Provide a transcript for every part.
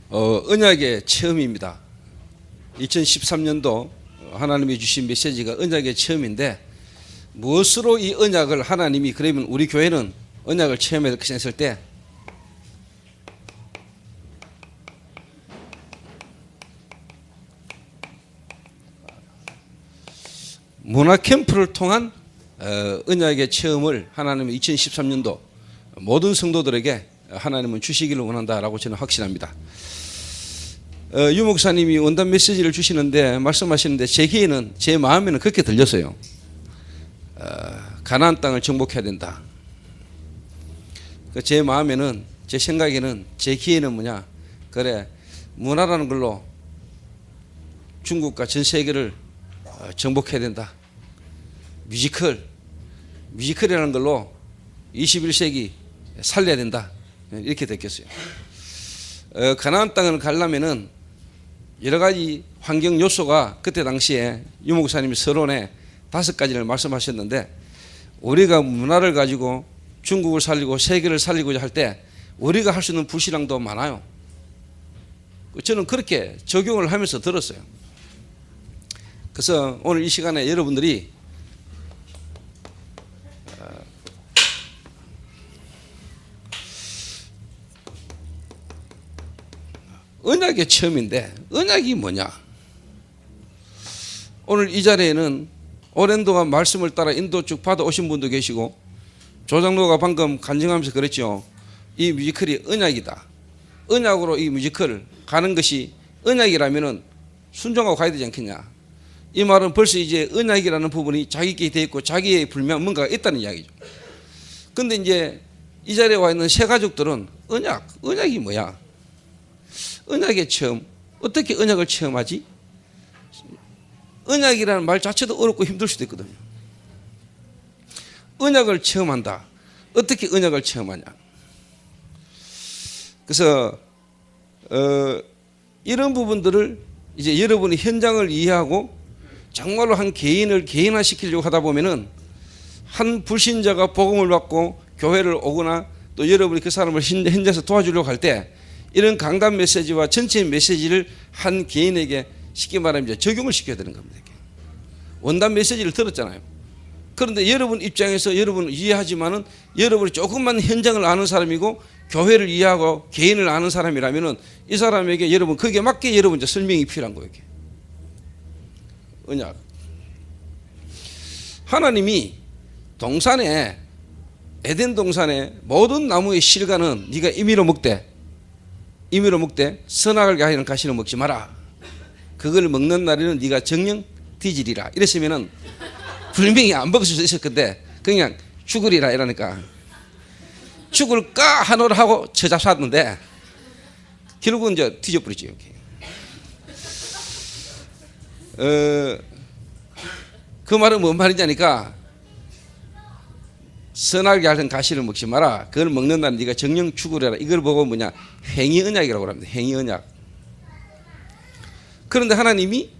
언약의 체험입니다. 2013년도 하나님이 주신 메시지가 언약의 체험인데, 무엇으로 이 언약을 하나님이, 그러면 우리 교회는 언약을 체험해야 될 것이냐 했을 때, 문화 캠프를 통한 언약의 체험을 하나님은 2013년도 모든 성도들에게 하나님은 주시기를 원한다라고 저는 확신합니다. 유 목사님이 원단 메시지를 주시는데 말씀하시는데, 제 귀에는, 제 마음에는 그렇게 들렸어요. 가나안 땅을 정복해야 된다. 제 마음에는, 제 생각에는, 제 귀에는 뭐냐, 그래, 문화라는 걸로 중국과 전 세계를 정복해야 된다. 뮤지컬이라는 걸로 21세기 살려야 된다. 이렇게 느꼈어요. 가나안 땅을 가려면은 여러 가지 환경 요소가, 그때 당시에 유 목사님이 서론에 5가지를 말씀하셨는데, 우리가 문화를 가지고 중국을 살리고 세계를 살리고자 할 때 우리가 할 수 있는 불신앙도 많아요. 저는 그렇게 적용을 하면서 들었어요. 그래서 오늘 이 시간에 여러분들이 언약의 체험인데, 언약이 뭐냐? 오늘 이 자리에는 오랜 동안 말씀을 따라 인도 쭉 받아오신 분도 계시고, 조장로가 방금 간증하면서 그랬죠. 이 뮤지컬이 언약이다. 언약으로 이 뮤지컬을 가는 것이 언약이라면은 순종하고 가야 되지 않겠냐? 이 말은 벌써 이제 언약이라는 부분이 자기께 되어 있고 자기의 불면 뭔가가 있다는 이야기죠. 근데 이제 이 자리에 와 있는 새 가족들은 언약이 뭐야? 언약의 체험, 어떻게 언약을 체험하지? 언약이라는 말 자체도 어렵고 힘들 수도 있거든요. 언약을 체험한다. 어떻게 언약을 체험하냐? 그래서 이런 부분들을 이제 여러분이 현장을 이해하고 정말로 한 개인을 개인화시키려고 하다 보면은, 한 불신자가 복음을 받고 교회를 오거나 또 여러분이 그 사람을 현장에서 도와주려고 할 때, 이런 강단 메시지와 전체 메시지를 한 개인에게 쉽게 말하면 이제 적용을 시켜야 되는 겁니다. 원단 메시지를 들었잖아요. 그런데 여러분 입장에서 여러분은 이해하지만은, 여러분이 조금만 현장을 아는 사람이고 교회를 이해하고 개인을 아는 사람이라면은, 이 사람에게 여러분 거기에 맞게 여러분 이제 설명이 필요한 거예요. 언약. 하나님이 동산에, 에덴 동산에 모든 나무의 실과는 네가 임의로 먹되 선악을 가리는 가시는 먹지 마라. 그걸 먹는 날에는 네가 정령 뒤지리라. 이랬으면은 분명히 안 먹을 수 있을 건데 그냥 죽으리라 이러니까 죽을까 하노라 하고 쳐잡았는데 결국은 이제 뒤져버리죠. 그 말은 뭔 말이냐니까, 선하게 하는 가시를 먹지 마라. 그걸 먹는 날은 네가 정령 죽으리라. 이걸 보고 뭐냐, 행위 언약이라고 합니다. 행위 언약. 그런데 하나님이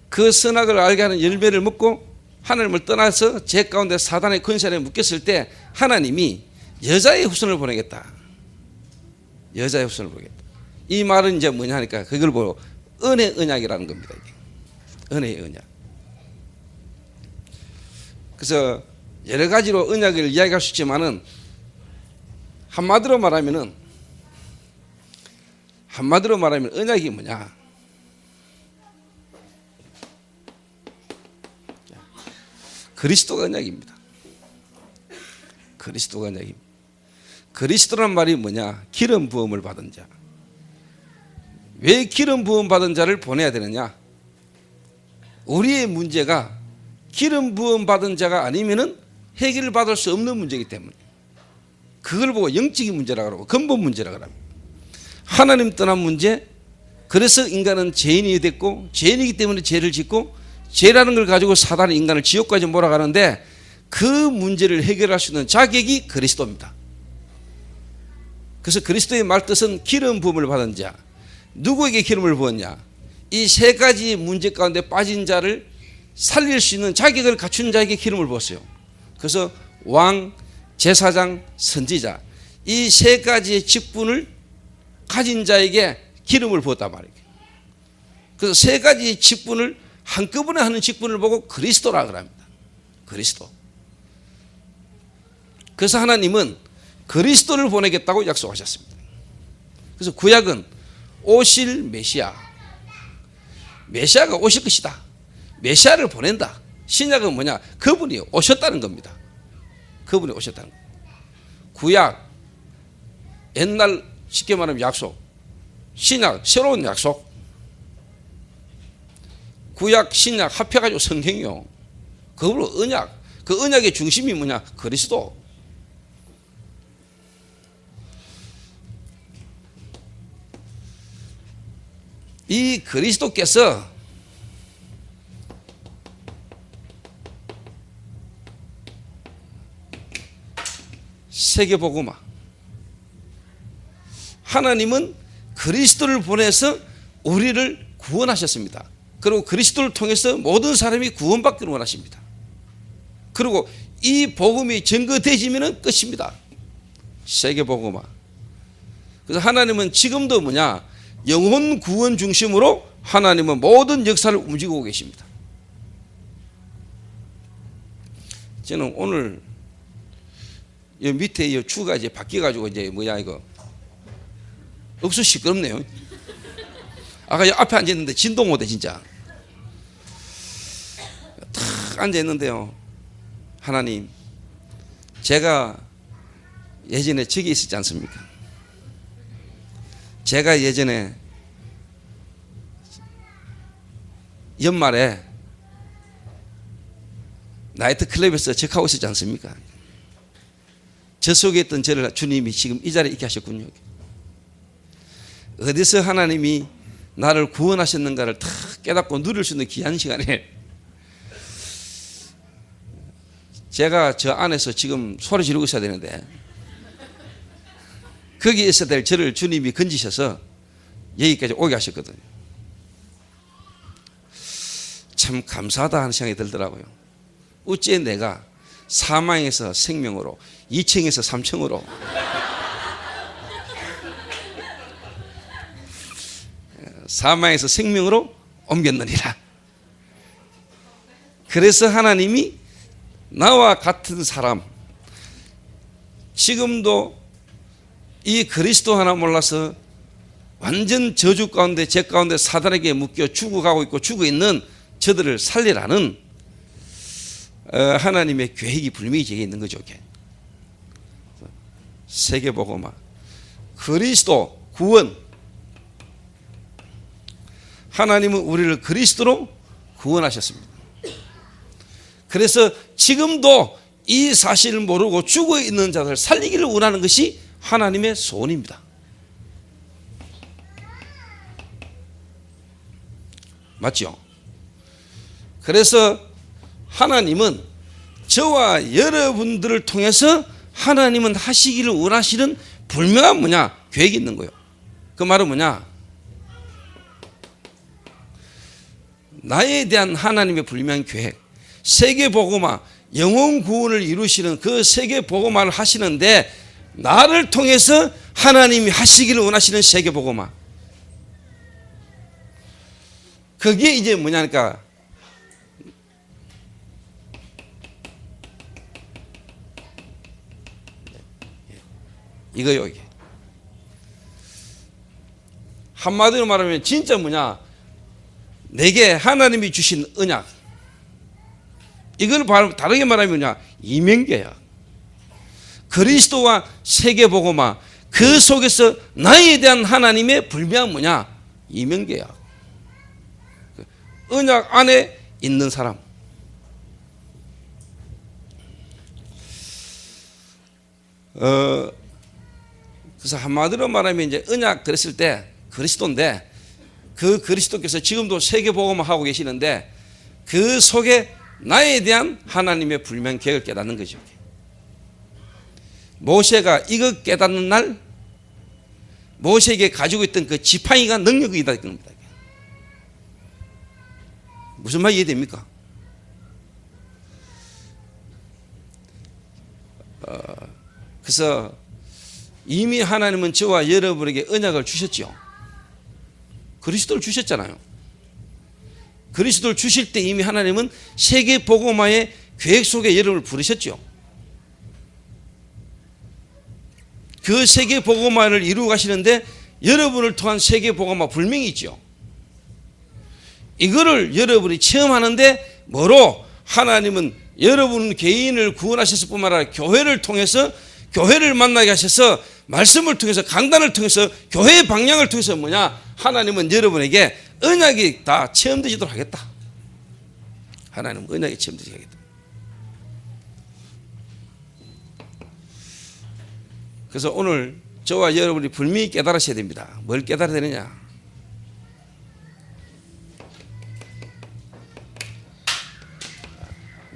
그 선악을 알게 하는 열매를 먹고 하나님을 떠나서 죄 가운데 사단의 권세에 묶였을 때, 하나님이 여자의 후손을 보내겠다. 여자의 후손을 보내겠다. 이 말은 이제 뭐냐 하니까 그걸 보고 은혜 언약이라는 겁니다. 은혜의 언약. 그래서 여러 가지로 언약을 이야기할 수 있지만은, 한마디로 말하면 언약이 뭐냐? 그리스도가 언약입니다. 그리스도가 언약입니다. 그리스도란 말이 뭐냐? 기름 부음을 받은 자. 왜 기름 부음 받은 자를 보내야 되느냐? 우리의 문제가 기름 부음 받은 자가 아니면은 해결을 받을 수 없는 문제이기 때문에, 그걸 보고 영적인 문제라고 하고 근본 문제라고 합니다. 하나님 떠난 문제. 그래서 인간은 죄인이 됐고, 죄인이기 때문에 죄를 짓고, 죄라는 걸 가지고 사단이 인간을 지옥까지 몰아가는데, 그 문제를 해결할 수 있는 자격이 그리스도입니다. 그래서 그리스도의 말뜻은 기름 부음을 받은 자. 누구에게 기름을 부었냐? 이 세 가지 문제 가운데 빠진 자를 살릴 수 있는 자격을 갖춘 자에게 기름을 부었어요. 그래서 왕, 제사장, 선지자, 이 세 가지의 직분을 가진 자에게 기름을 부었단 말이에요. 그래서 세 가지 직분을 한꺼번에 하는 직분을 보고 그리스도라 그럽니다. 그리스도. 그래서 하나님은 그리스도를 보내겠다고 약속하셨습니다. 그래서 구약은 오실 메시아, 메시아가 오실 것이다, 메시아를 보낸다. 신약은 뭐냐? 그분이 오셨다는 겁니다. 그분이 오셨다는 겁니다. 구약, 옛날 쉽게 말하면 약속, 신약 새로운 약속. 구약 신약 합해가지고 성경이요. 그걸로 언약, 그 언약의 중심이 뭐냐? 그리스도. 이 그리스도께서 세계복음화, 하나님은 그리스도를 보내서 우리를 구원하셨습니다. 그리고 그리스도를 통해서 모든 사람이 구원받기를 원하십니다. 그리고 이 복음이 증거되지면 끝입니다. 세계복음화. 그래서 하나님은 지금도 뭐냐? 영혼 구원 중심으로 하나님은 모든 역사를 움직이고 계십니다. 저는 오늘 이 밑에 이 추가 이제 바뀌어가지고 이제 뭐야 이거 억수 시끄럽네요. 아까 앞에 앉아있는데 진동 못해 진짜. 탁 앉아있는데요. 하나님, 제가 예전에 저기 있었지 않습니까? 제가 예전에 연말에 나이트클럽에서 적하고 있었지 않습니까? 저 속에 있던 저를 주님이 지금 이 자리에 있게 하셨군요. 어디서 하나님이 나를 구원하셨는가를 다 깨닫고 누릴 수 있는 귀한 시간에 제가 저 안에서 지금 소리 지르고 있어야 되는데 거기에 있어야 될 저를 주님이 건지셔서 여기까지 오게 하셨거든요. 참 감사하다 하는 생각이 들더라고요. 어째 내가 사망에서 생명으로, 2층에서 3층으로 사망에서 생명으로 옮겼느니라. 그래서 하나님이 나와 같은 사람, 지금도 이 그리스도 하나 몰라서 완전 저주 가운데, 죄 가운데 사단에게 묶여 죽어가고 있고 죽어 있는 저들을 살리라는 하나님의 계획이 분명히 저기에 있는 거죠. 세계복음화, 그리스도 구원. 하나님은 우리를 그리스도로 구원하셨습니다. 그래서 지금도 이 사실을 모르고 죽어 있는 자들을 살리기를 원하는 것이 하나님의 소원입니다. 맞죠? 그래서 하나님은 저와 여러분들을 통해서 하나님은 하시기를 원하시는 분명한 뭐냐? 계획이 있는 거예요. 그 말은 뭐냐? 나에 대한 하나님의 분명한 계획, 세계복음화, 영혼 구원을 이루시는 그 세계복음화를 하시는데 나를 통해서 하나님이 하시기를 원하시는 세계복음화, 그게 이제 뭐냐니까 이거요. 이게 한마디로 말하면 진짜 뭐냐, 내게 하나님이 주신 언약, 이걸 다르게 말하면 뭐냐, 이면계약, 그리스도와 세계복음화, 그 속에서 나에 대한 하나님의 불명한 뭐냐, 이면계약. 언약 안에 있는 사람. 그래서 한마디로 말하면 이제 언약 그랬을 때 그리스도인데, 그 그리스도께서 지금도 세계복음을 하고 계시는데 그 속에 나에 대한 하나님의 불명 계획을 깨닫는 거죠. 모세가 이거 깨닫는 날 모세에게 가지고 있던 그 지팡이가 능력이 있다는 겁니다. 무슨 말 이해됩니까? 그래서 이미 하나님은 저와 여러분에게 언약을 주셨죠. 그리스도를 주셨잖아요. 그리스도를 주실 때 이미 하나님은 세계 복음화의 계획 속에 여러분을 부르셨죠. 그 세계 복음화를 이루어 가시는데 여러분을 통한 세계 복음화 분명히 있죠. 이거를 여러분이 체험하는데 뭐로? 하나님은 여러분 개인을 구원하셨을 뿐만 아니라 교회를 통해서, 교회를 만나게 하셔서 말씀을 통해서, 강단을 통해서, 교회의 방향을 통해서 뭐냐? 하나님은 여러분에게 언약이 다 체험되지도록 하겠다. 하나님은 언약이 체험되게 하겠다. 그래서 오늘 저와 여러분이 분명히 깨달으셔야 됩니다. 뭘 깨달아야 되느냐?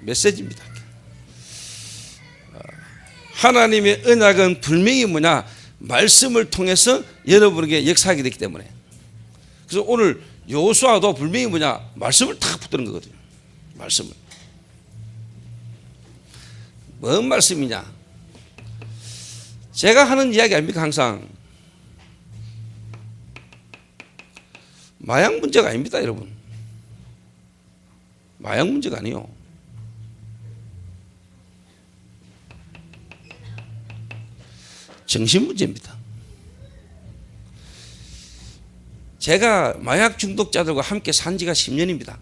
메시지입니다. 하나님의 언약은 분명히 뭐냐? 말씀을 통해서 여러분에게 역사하게 됐기 때문에. 그래서 오늘 여호수아도 분명히 뭐냐? 말씀을 탁 붙드는 거거든요. 말씀을. 뭔 말씀이냐? 제가 하는 이야기 아닙니까? 항상 마약 문제가 아닙니다, 여러분. 마약 문제가 아니요. 정신 문제입니다. 제가 마약 중독자들과 함께 산 지가 10년입니다.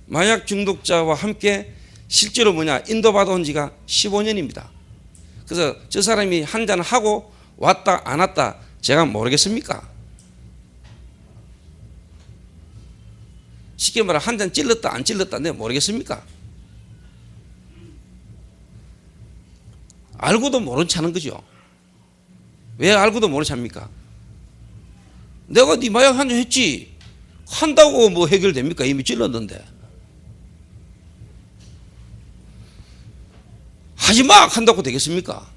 마약 중독자와 함께 실제로 뭐냐? 인도받아온 지가 15년입니다. 그래서 저 사람이 한 잔 하고 왔다 안 왔다 제가 모르겠습니까? 쉽게 말해 한 잔 찔렀다 안 찔렀다 내가 모르겠습니까? 알고도 모른 체 하는 거죠. 왜 알고도 모른 체 합니까? 내가 네 마약 한 잔 했지. 한다고 뭐 해결됩니까? 이미 찔렀는데. 하지마 한다고 되겠습니까?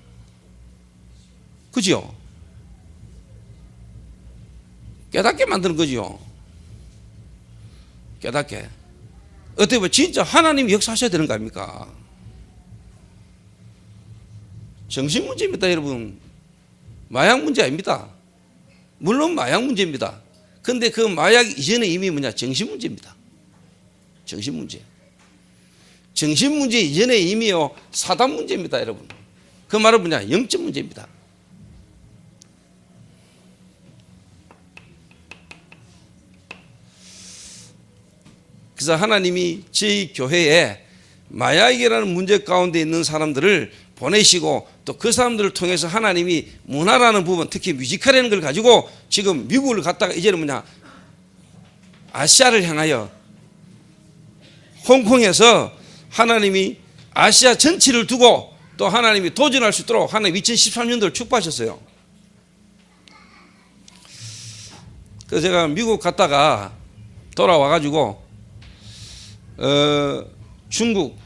그죠? 깨닫게 만드는 거죠. 깨닫게. 어떻게 보면 진짜 하나님이 역사하셔야 되는 거 아닙니까? 정신 문제입니다, 여러분. 마약 문제 아닙니다. 물론 마약 문제입니다. 근데 그 마약 이전에 이미 뭐냐? 정신 문제입니다. 정신 문제. 정신 문제 이전에 이미요 사단 문제입니다, 여러분. 그 말은 뭐냐? 영적 문제입니다. 그래서 하나님이 저희 교회에 마약이라는 문제 가운데 있는 사람들을 보내시고 또 그 사람들을 통해서 하나님이 문화라는 부분, 특히 뮤지컬이라는 걸 가지고 지금 미국을 갔다가 이제는 뭐냐? 아시아를 향하여 홍콩에서 하나님이 아시아 전체를 두고 또 하나님이 도전할 수 있도록 하나님 2013년도를 축복하셨어요. 그래서 제가 미국 갔다가 돌아와가지고 중국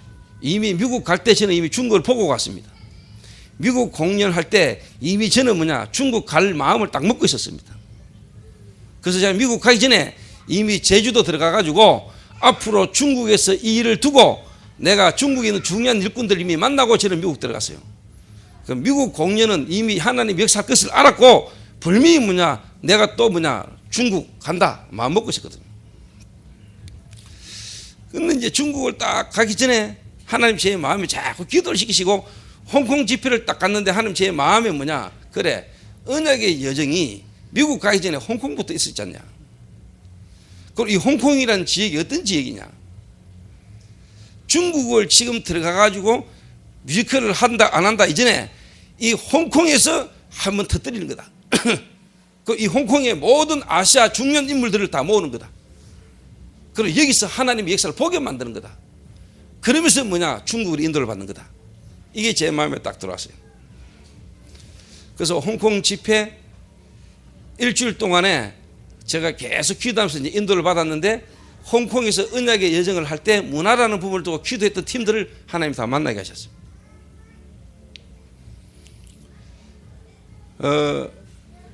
이미 미국 갈 때 저는 이미 중국을 보고 갔습니다. 미국 공연할 때 이미 저는 뭐냐 중국 갈 마음을 딱 먹고 있었습니다. 그래서 제가 미국 가기 전에 이미 제주도 들어가가지고 앞으로 중국에서 이 일을 두고 내가 중국에 있는 중요한 일꾼들 이미 만나고 저는 미국 들어갔어요. 그 미국 공연은 이미 하나님 역사할 것을 알았고 분명히 뭐냐 내가 또 뭐냐 중국 간다 마음 먹고 있었거든요. 근데 이제 중국을 딱 가기 전에 하나님 제 마음에 자꾸 기도를 시키시고 홍콩 집회를 딱 갔는데 하나님 제 마음에 뭐냐 그래 언약의 여정이 미국 가기 전에 홍콩부터 있었지 않냐. 그리고 이 홍콩이라는 지역이 어떤 지역이냐. 중국을 지금 들어가가지고 뮤지컬을 한다 안 한다 이전에 이 홍콩에서 한번 터뜨리는 거다. 그 이 홍콩의 모든 아시아 중요한 인물들을 다 모으는 거다. 그리고 여기서 하나님의 역사를 보게 만드는 거다. 그러면서 뭐냐 중국으로 인도를 받는 거다. 이게 제 마음에 딱 들어왔어요. 그래서 홍콩 집회 일주일 동안에 제가 계속 기도하면서 이제 인도를 받았는데 홍콩에서 언약의 여정을 할 때 문화라는 부분을 두고 기도했던 팀들을 하나님이 다 만나게 하셨어요.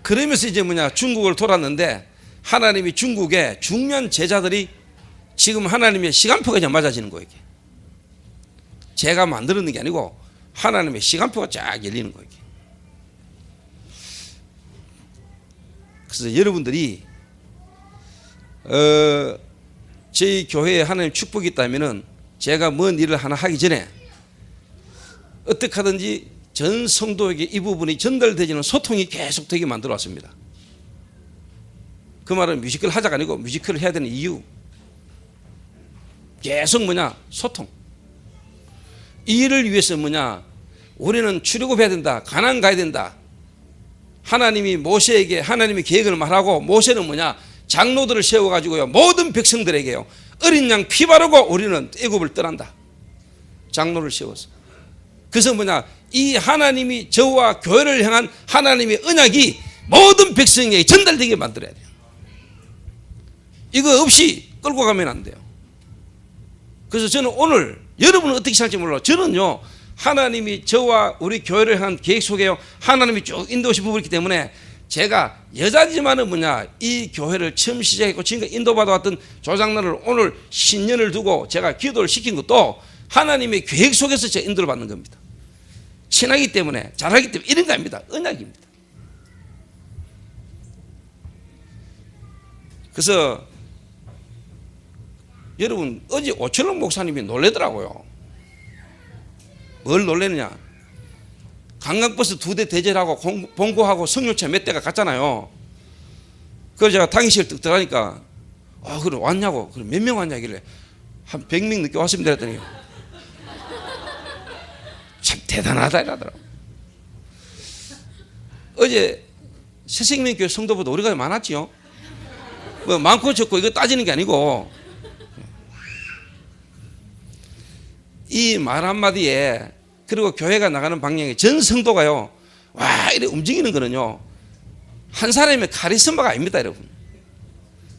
그러면서 이제 뭐냐 중국을 돌았는데 하나님이 중국에 중요한 제자들이 지금 하나님의 시간표가 이제 맞아지는 거예요. 이게. 제가 만드는 게 아니고 하나님의 시간표가 쫙 열리는 거예요. 그래서 여러분들이 저희 교회에 하나님 축복이 있다면은 제가 뭔 일을 하나 하기 전에 어떻게 하든지 전 성도에게 이 부분이 전달되지는 소통이 계속 되게 만들어 왔습니다. 그 말은 뮤지컬 하자가 아니고 뮤지컬을 해야 되는 이유. 계속 뭐냐? 소통. 이 일을 위해서 뭐냐? 우리는 출애굽해야 된다. 가나안 가야 된다. 하나님이 모세에게 하나님의 계획을 말하고 모세는 뭐냐? 장로들을 세워가지고요. 모든 백성들에게요. 어린 양 피 바르고 우리는 애굽을 떠난다. 장로를 세워서. 그래서 뭐냐? 이 하나님이 저와 교회를 향한 하나님의 언약이 모든 백성에게 전달되게 만들어야 돼요. 이거 없이 끌고 가면 안 돼요. 그래서 저는 오늘 여러분은 어떻게 살지 몰라요. 저는요. 하나님이 저와 우리 교회를 향한 계획 속에요. 하나님이 쭉 인도하신 부분이 있기 때문에 제가 여자지만은 뭐냐 이 교회를 처음 시작했고 지금까지 인도받아왔던 조장로를 오늘 신년을 두고 제가 기도를 시킨 것도 하나님의 계획 속에서 제가 인도를 받는 겁니다. 친하기 때문에 잘하기 때문에 이런 거 아닙니다. 언약입니다. 그래서 여러분 어제 오철록 목사님이 놀래더라고요. 뭘 놀래느냐? 관광버스 2대 대절하고 봉고하고 성료차 몇 대가 갔잖아요. 그래서 제가 당일실 뚝 들어가니까 그래 왔냐고. 그래 몇 명 왔냐길래 한 100명 늦게 왔습니다 했더니 참 대단하다 이러더라고. 어제 새생명교회 성도보다 우리가 많았지요. 뭐 많고 적고 이거 따지는 게 아니고 이 말 한마디에 그리고 교회가 나가는 방향에 전 성도가요 와 이래 움직이는 거는요 한 사람의 카리스마가 아닙니다 여러분.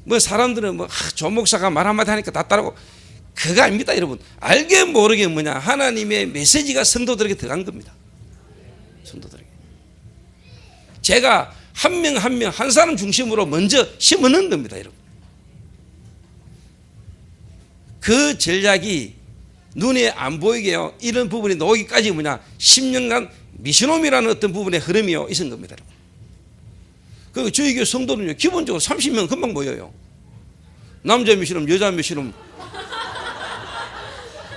뭐 사람들은 뭐 조 목사가 말 한마디 하니까 다 따르고 그거 아닙니다 여러분. 알게 모르게 뭐냐 하나님의 메시지가 성도들에게 들어간 겁니다. 성도들에게 제가 한 명 한 명 한 사람 중심으로 먼저 심어넣은 겁니다 여러분. 그 전략이 눈에 안 보이게요. 이런 부분이 나오기까지 뭐냐 10년간 미션홈이라는 어떤 부분의 흐름이요 있은 겁니다. 그리고 저희 교회 성도는요 기본적으로 30명 금방 모여요. 남자 미션홈 여자 미션홈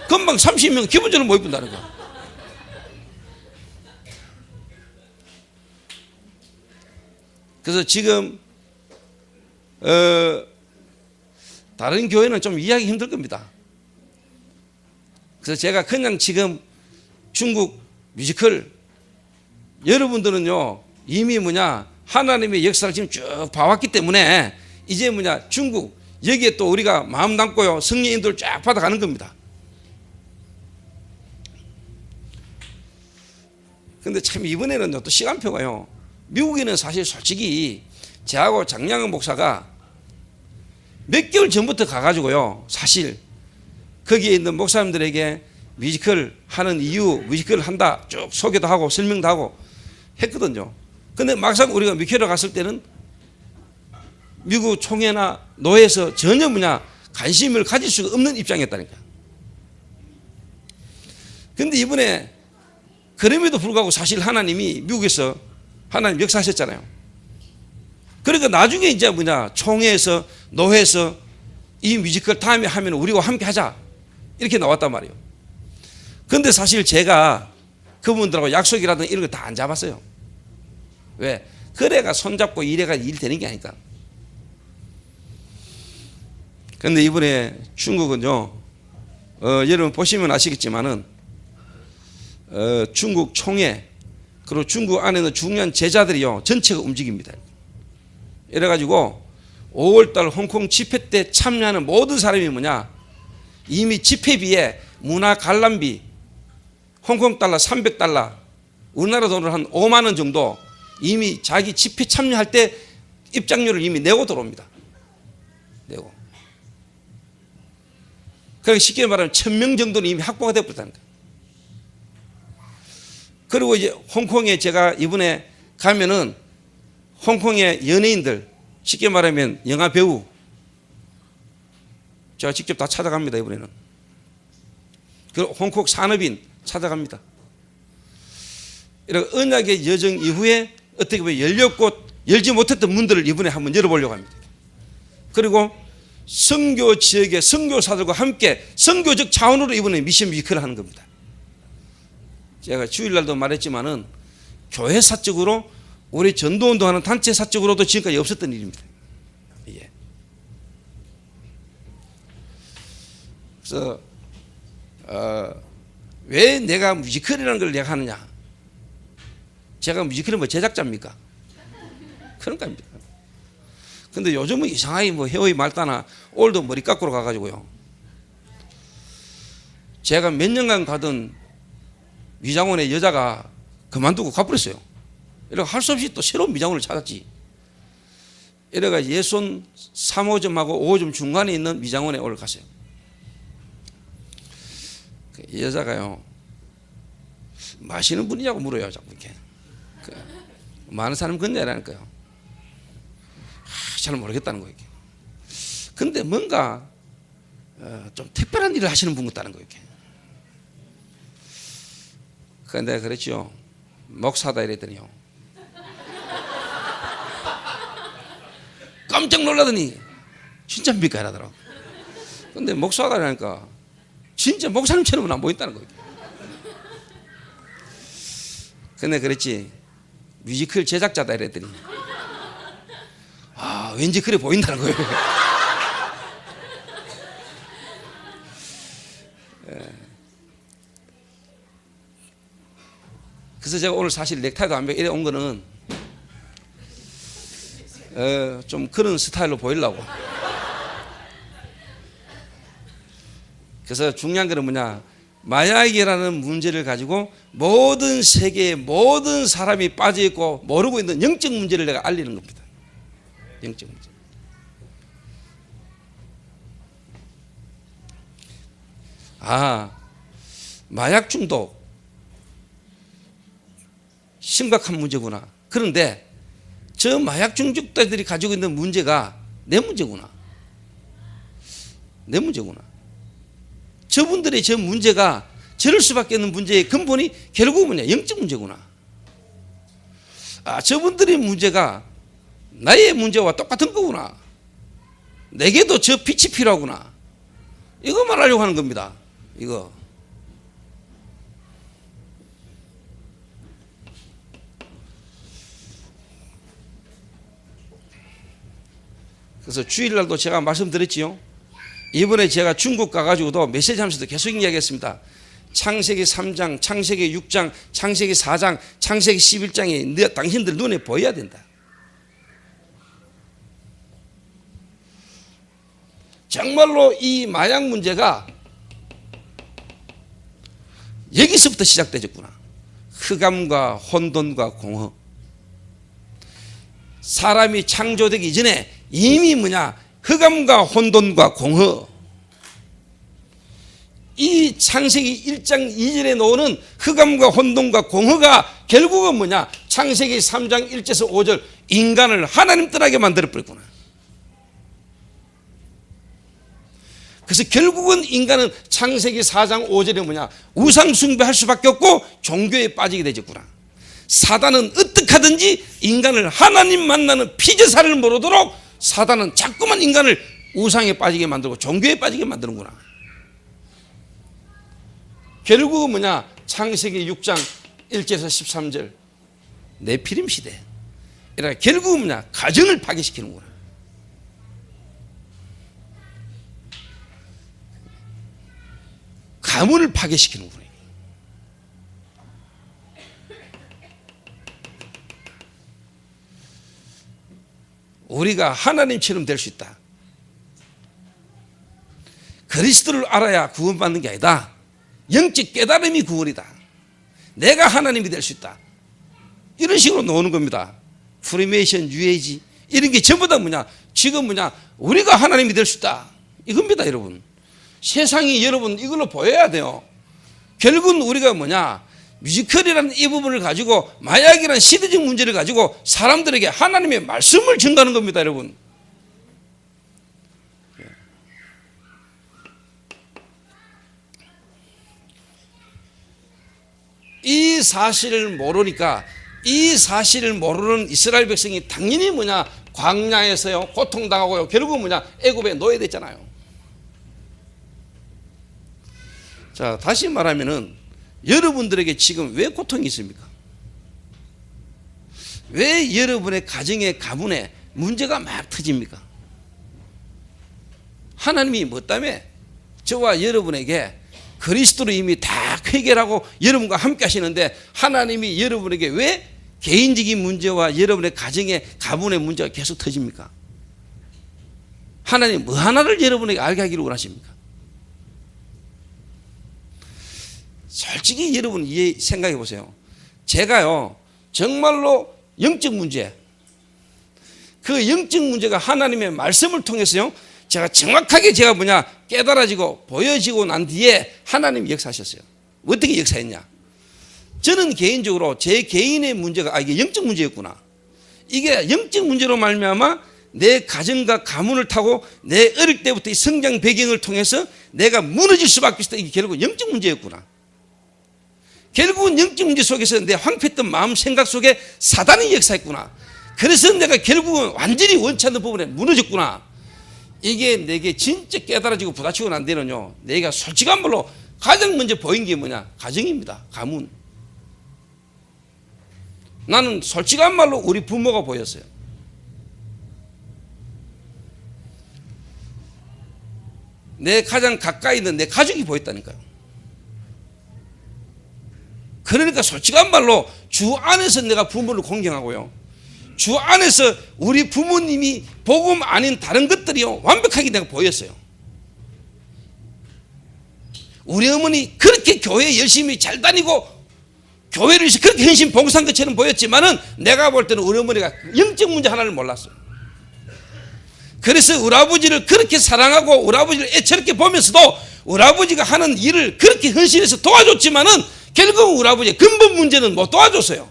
금방 30명 기본적으로 모여본다는 거. 그래서 지금 다른 교회는 좀 이해하기 힘들 겁니다. 그래서 제가 그냥 지금 중국 뮤지컬 여러분들은요 이미 뭐냐 하나님의 역사를 지금 쭉 봐왔기 때문에 이제 뭐냐 중국 여기에 또 우리가 마음 담고요 성령 인도를 쫙 받아가는 겁니다. 근데 참 이번에는 또 시간표가요 미국에는 사실 솔직히 저하고 장량은 목사가 몇 개월 전부터 가가지고요 사실 거기에 있는 목사님들에게 뮤지컬 하는 이유, 뮤지컬을 한다 쭉 소개도 하고 설명도 하고 했거든요. 근데 막상 우리가 뮤지컬을 갔을 때는 미국 총회나 노회에서 전혀 뭐냐 관심을 가질 수가 없는 입장이었다니까. 근데 이번에 그럼에도 불구하고 사실 하나님이 미국에서 하나님 역사하셨잖아요. 그러니까 나중에 이제 뭐냐 총회에서 노회에서 이 뮤지컬 다음에 하면 우리와 함께 하자 이렇게 나왔단 말이에요. 그런데 사실 제가 그분들하고 약속이라든 이런 거 다 안 잡았어요. 왜? 그래가 손잡고 이래가 일 되는 게 아니까. 그런데 이번에 중국은요 여러분 보시면 아시겠지만은 중국 총회 그리고 중국 안에는 중요한 제자들이요 전체가 움직입니다. 이래가지고 5월달 홍콩 집회 때 참여하는 모든 사람이 뭐냐 이미 집회비에 문화 관람비 홍콩 달러 300달러 우리나라 돈으로 한 5만 원 정도 이미 자기 집회 참여할 때 입장료를 이미 내고 들어옵니다. 내고. 그러니까 쉽게 말하면 1000명 정도는 이미 확보가 되어버렸다는 거예요. 그리고 이제 홍콩에 제가 이번에 가면은 홍콩의 연예인들 쉽게 말하면 영화 배우 제가 직접 다 찾아갑니다 이번에는. 그리고 홍콩 산업인 찾아갑니다. 이런 언약의 여정 이후에 어떻게 보면 열렸고 열지 못했던 문들을 이번에 한번 열어보려고 합니다. 그리고 선교 지역의 선교사들과 함께 선교적 차원으로 이번에 미션 뮤지컬을 하는 겁니다. 제가 주일날도 말했지만은 교회사적으로 우리 전도운동하는 단체사적으로도 지금까지 없었던 일입니다. 예. 그래서 왜 내가 뮤지컬이라는 걸 내가 하느냐? 제가 뮤지컬은 뭐 제작자입니까? 그런 겁니다. 근데 요즘은 이상하게 뭐 헤어이 말다나 오늘도 머리 깎으러 가가지고요. 제가 몇 년간 가던 미장원의 여자가 그만두고 가버렸어요. 이래가 할 수 없이 또 새로운 미장원을 찾았지. 이래가 예손 3호점하고 5호점 중간에 있는 미장원에 오늘 갔어요. 이 여자가요, 마시는 분이냐고 물어요. 자꾸 이렇게. 많은 사람 건네라는 거예요. 잘 모르겠다는 거예요. 근데 뭔가 좀 특별한 일을 하시는 분 같다는 거예요. 그런데 내가 그랬죠. 목사다 이랬더니요. 깜짝 놀라더니 진짜입니까? 이러더라고. 근데 목사다 이러니까 진짜 목사님처럼은 안 보인다는 거예요. 근데 그랬지. 뮤지컬 제작자다 이랬더니 아, 왠지 그래 보인다는 거예요. 그래서 제가 오늘 사실 넥타이도 안 매고 이래 온 거는 좀 그런 스타일로 보이려고. 그래서 중요한 거는 뭐냐, 마약이라는 문제를 가지고 모든 세계의 모든 사람이 빠져있고 모르고 있는 영적 문제를 내가 알리는 겁니다. 영적 문제. 아, 마약 중독 심각한 문제구나. 그런데 저 마약 중독자들이 가지고 있는 문제가 내 문제구나. 내 문제구나. 저분들의 저 문제가 저럴 수밖에 없는 문제의 근본이 결국 뭐냐, 영적 문제구나. 아, 저분들의 문제가 나의 문제와 똑같은 거구나. 내게도 저 빛이 필요하구나. 이거 말하려고 하는 겁니다. 이거. 그래서 주일날도 제가 말씀드렸지요. 이번에 제가 중국 가가지고도 메시지 하면서도 계속 이야기했습니다. 창세기 3장, 창세기 6장, 창세기 4장, 창세기 11장이 당신들 눈에 보여야 된다. 정말로 이 마약 문제가 여기서부터 시작되었구나. 흑암과 혼돈과 공허. 사람이 창조되기 이전에 이미 뭐냐, 흑암과 혼돈과 공허. 이 창세기 1장 2절에 나오는 흑암과 혼돈과 공허가 결국은 뭐냐, 창세기 3장 1절에서 5절 인간을 하나님 떠나게 만들어버렸구나. 그래서 결국은 인간은 창세기 4장 5절에 뭐냐, 우상 숭배할 수밖에 없고 종교에 빠지게 되졌구나. 사단은 어떻게 하든지 인간을 하나님 만나는 피제사를 모르도록 사단은 자꾸만 인간을 우상에 빠지게 만들고 종교에 빠지게 만드는구나. 결국은 뭐냐, 창세기 6장 1절에서 13절 네피림 시대. 이라 결국은 뭐냐, 가정을 파괴시키는구나. 가문을 파괴시키는구나. 우리가 하나님처럼 될 수 있다. 그리스도를 알아야 구원받는 게 아니다. 영적 깨달음이 구원이다. 내가 하나님이 될 수 있다. 이런 식으로 나오는 겁니다. 프리메이션, 유에지 이런 게 전부 다 뭐냐, 지금 뭐냐, 우리가 하나님이 될 수 있다. 이겁니다, 여러분. 세상이 여러분 이걸로 보여야 돼요. 결국은 우리가 뭐냐, 뮤지컬이라는 이 부분을 가지고 마약이라는 시대적 문제를 가지고 사람들에게 하나님의 말씀을 전가하는 겁니다, 여러분. 이 사실을 모르니까 이 사실을 모르는 이스라엘 백성이 당연히 뭐냐, 광야에서요 고통당하고요 결국은 뭐냐, 애굽에 놓여야 됐잖아요. 자, 다시 말하면은 여러분들에게 지금 왜 고통이 있습니까? 왜 여러분의 가정의 가문에 문제가 막 터집니까? 하나님이 뭐 때문에 저와 여러분에게 그리스도로 이미 다 해결하고 여러분과 함께 하시는데 하나님이 여러분에게 왜 개인적인 문제와 여러분의 가정의 가문의 문제가 계속 터집니까? 하나님 뭐 하나를 여러분에게 알게 하기를 원하십니까? 솔직히 여러분 생각해 보세요. 제가요 정말로 영적 문제, 그 영적 문제가 하나님의 말씀을 통해서요 제가 정확하게 제가 뭐냐 깨달아지고 보여지고 난 뒤에 하나님이 역사하셨어요. 어떻게 역사했냐? 저는 개인적으로 제 개인의 문제가 이게 영적 문제였구나. 이게 영적 문제로 말미암아 내 가정과 가문을 타고 내 어릴 때부터 이 성장 배경을 통해서 내가 무너질 수밖에 없다. 이게 결국 영적 문제였구나. 결국은 영적 문제 속에서 내 황폐했던 마음 생각 속에 사단이 역사했구나. 그래서 내가 결국은 완전히 원치 않는 부분에 무너졌구나. 이게 내게 진짜 깨달아지고 부딪히고 난 뒤는요 내가 솔직한 말로 가장 먼저 보인 게 뭐냐, 가정입니다. 가문. 나는 솔직한 말로 우리 부모가 보였어요. 내 가장 가까이 있는 내 가족이 보였다니까요. 그러니까 솔직한 말로 주 안에서 내가 부모를 공경하고요, 주 안에서 우리 부모님이 복음 아닌 다른 것들이요 완벽하게 내가 보였어요. 우리 어머니 그렇게 교회 열심히 잘 다니고 교회를 그렇게 헌신 봉사한 것처럼 보였지만은 내가 볼 때는 우리 어머니가 영적 문제 하나를 몰랐어요. 그래서 우리 아버지를 그렇게 사랑하고 우리 아버지를 애처롭게 보면서도 우리 아버지가 하는 일을 그렇게 헌신해서 도와줬지만은 결국 우리 아버지의 근본 문제는 못 도와줬어요.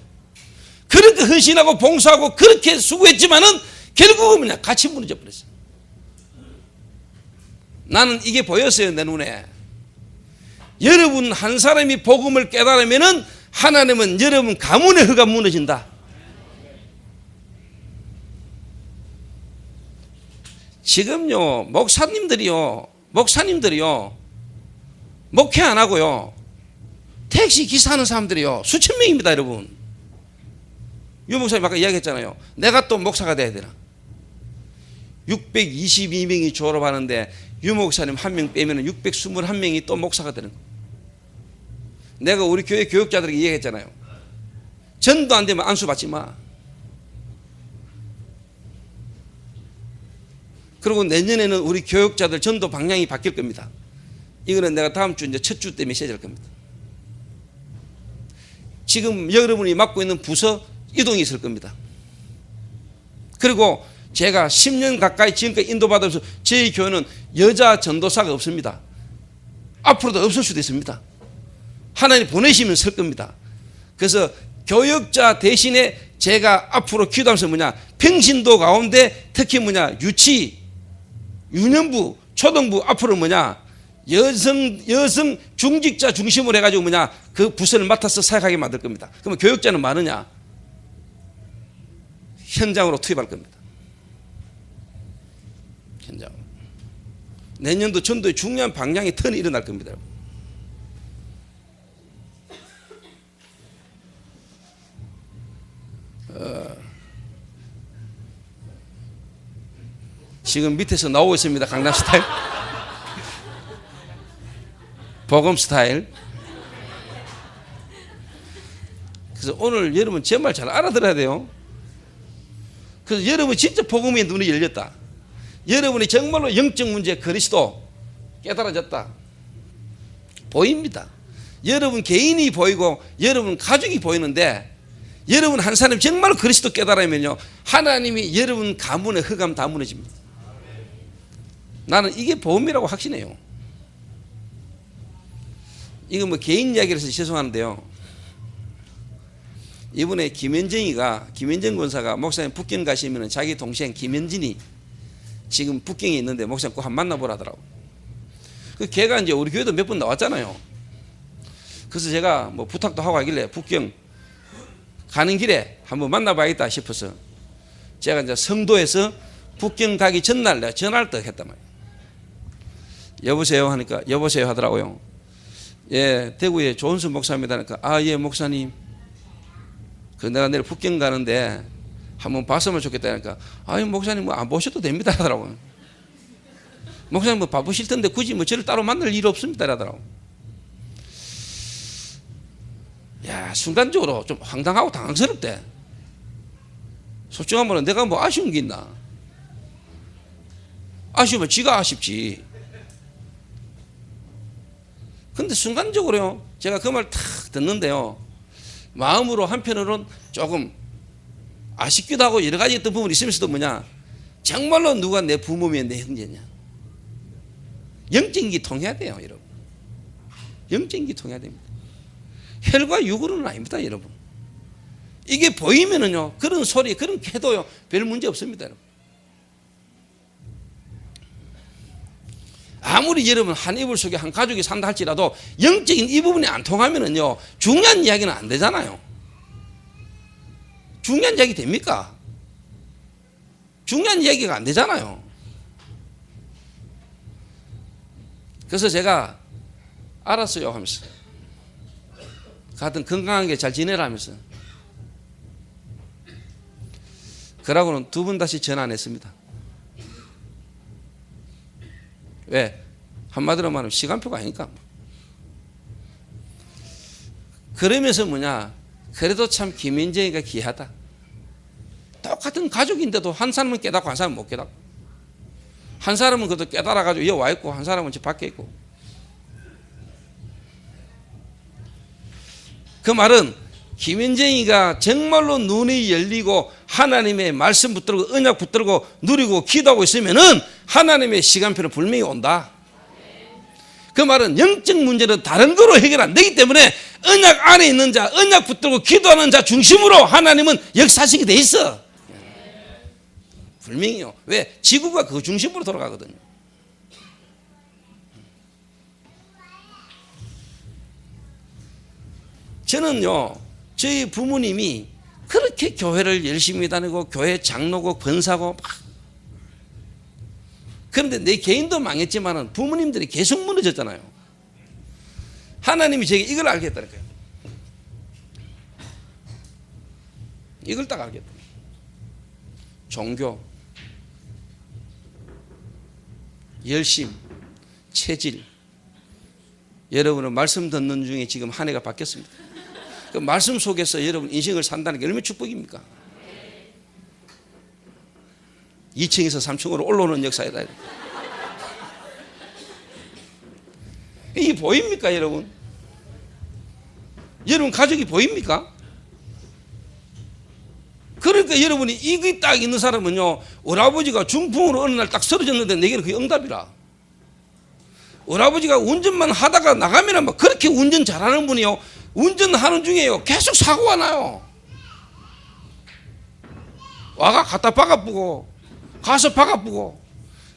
그렇게 헌신하고 봉사하고 그렇게 수고했지만은 결국은 그냥 같이 무너져 버렸어요. 나는 이게 보였어요, 내 눈에. 여러분 한 사람이 복음을 깨달으면은 하나님은 여러분 가문의 허가 무너진다. 지금요 목사님들이요 목회 안 하고요 택시 기사하는 사람들이요 수천 명입니다. 여러분, 유 목사님 아까 이야기했잖아요. 내가 또 목사가 돼야 되나? 622명이 졸업하는데 유 목사님 한 명 빼면 621명이 또 목사가 되는 거예요. 내가 우리 교회 교육자들에게 이야기했잖아요. 전도 안 되면 안수 받지 마. 그리고 내년에는 우리 교육자들 전도 방향이 바뀔 겁니다. 이거는 내가 다음 주 이제 첫 주 때 메시지 할 겁니다. 지금 여러분이 맡고 있는 부서 이동이 있을 겁니다. 그리고 제가 10년 가까이 지금까지 인도받으면서 저희 교회는 여자 전도사가 없습니다. 앞으로도 없을 수도 있습니다. 하나님 보내시면 설 겁니다. 그래서 교육자 대신에 제가 앞으로 기도하면서 뭐냐, 평신도 가운데 특히 뭐냐, 유치, 유년부, 초등부 앞으로 뭐냐, 여성 중직자 중심으로 해가지고 뭐냐, 그 부서를 맡아서 사역하게 만들 겁니다. 그러면 교육자는 많으냐? 현장으로 투입할 겁니다. 현장. 내년도 전도의 중요한 방향의 턴이 일어날 겁니다. 지금 밑에서 나오고 있습니다. 강남 스타일, 복음 스타일. 그래서 오늘 여러분 제 말 잘 알아들어야 돼요. 그래서 여러분 진짜 복음의 눈이 열렸다. 여러분이 정말로 영적 문제 그리스도 깨달아졌다. 보입니다. 여러분 개인이 보이고 여러분 가족이 보이는데 여러분 한 사람이 정말로 그리스도 깨달으면요 하나님이 여러분 가문의 흑암 다 무너집니다. 나는 이게 복음이라고 확신해요. 이거 뭐 개인 이야기라서 죄송한데요, 이번에 김현정 권사가 목사님 북경 가시면 자기 동생 김현진이 지금 북경에 있는데 목사님 꼭 한번 만나보라더라고. 그 걔가 이제 우리 교회도 몇 번 나왔잖아요. 그래서 제가 뭐 부탁도 하고 하길래 북경 가는 길에 한번 만나봐야겠다 싶어서 제가 이제 성도에서 북경 가기 전날 내가 전화를 딱 했단 말이에요. 여보세요 하니까 여보세요 하더라고요. 예, 대구에 조은수 목사입니다 하니까 아, 예, 목사님. 그 내가 내일 북경 가는데 한번 봤으면 좋겠다 하니까 아유, 목사님 뭐 안 보셔도 됩니다 하더라고요. 목사님 뭐 바쁘실 텐데 굳이 뭐 저를 따로 만날 일 없습니다 하더라고요. 야, 순간적으로 좀 황당하고 당황스럽대. 솔직히 말하면 내가 뭐 아쉬운 게 있나? 아쉬우면 지가 아쉽지. 근데 순간적으로요, 제가 그 말 탁 듣는데요, 마음으로 한편으로는 조금 아쉽기도 하고 여러 가지 어떤 부분이 있으면서도 뭐냐, 정말로 누가 내 부모면 내 형제냐. 영적인 게 통해야 돼요, 여러분. 영적인 게 통해야 됩니다. 혈과 육으로는 아닙니다, 여러분. 이게 보이면은요, 그런 소리, 그런 태도요, 별 문제 없습니다, 여러분. 아무리 여러분 한 이불 속에 한 가족이 산다 할지라도 영적인 이 부분이 안 통하면은요, 중요한 이야기는 안 되잖아요. 중요한 이야기 됩니까? 중요한 이야기가 안 되잖아요. 그래서 제가 알았어요 하면서, 가든 건강하게 잘 지내라 하면서, 그러고는 두 번 다시 전화 안 했습니다. 왜? 한마디로 말하면 시간표가 아니니까. 그러면서 뭐냐, 그래도 참 김인정이가 귀하다. 똑같은 가족인데도 한 사람은 깨닫고 한 사람은 못 깨닫고, 한 사람은 그것도 깨달아가지고 여기 와 있고 한 사람은 저 밖에 있고. 그 말은 김인정이가 정말로 눈이 열리고 하나님의 말씀 붙들고 언약 붙들고 누리고 기도하고 있으면은 하나님의 시간표는 분명히 온다. 그 말은 영적 문제는 다른 거로 해결 안 되기 때문에 언약 안에 있는 자, 언약 붙들고 기도하는 자 중심으로 하나님은 역사하시게 돼 있어. 분명히요. 왜? 지구가 그 중심으로 돌아가거든요. 저는요, 저희 부모님이 그렇게 교회를 열심히 다니고 교회 장로고 권사고 막, 그런데 내 개인도 망했지만은 부모님들이 계속 무너졌잖아요. 하나님이 제게 이걸 알게 했다니까요. 이걸 딱 알겠다. 종교, 열심, 체질. 여러분은 말씀 듣는 중에 지금 한 해가 바뀌었습니다. 그 말씀 속에서 여러분 인생을 산다는 게 얼마나 축복입니까? 2층에서 3층으로 올라오는 역사이다. 이게 보입니까, 여러분? 여러분 가족이 보입니까? 그러니까 여러분이 이게 딱 있는 사람은요, 우리 아버지가 중풍으로 어느 날 딱 쓰러졌는데 내게는 그게 응답이라. 우리 아버지가 운전만 하다가 나가면 막 그렇게 운전 잘하는 분이요, 운전하는 중에요 계속 사고가 나요. 와가 갖다 박아보고 가서 박아보고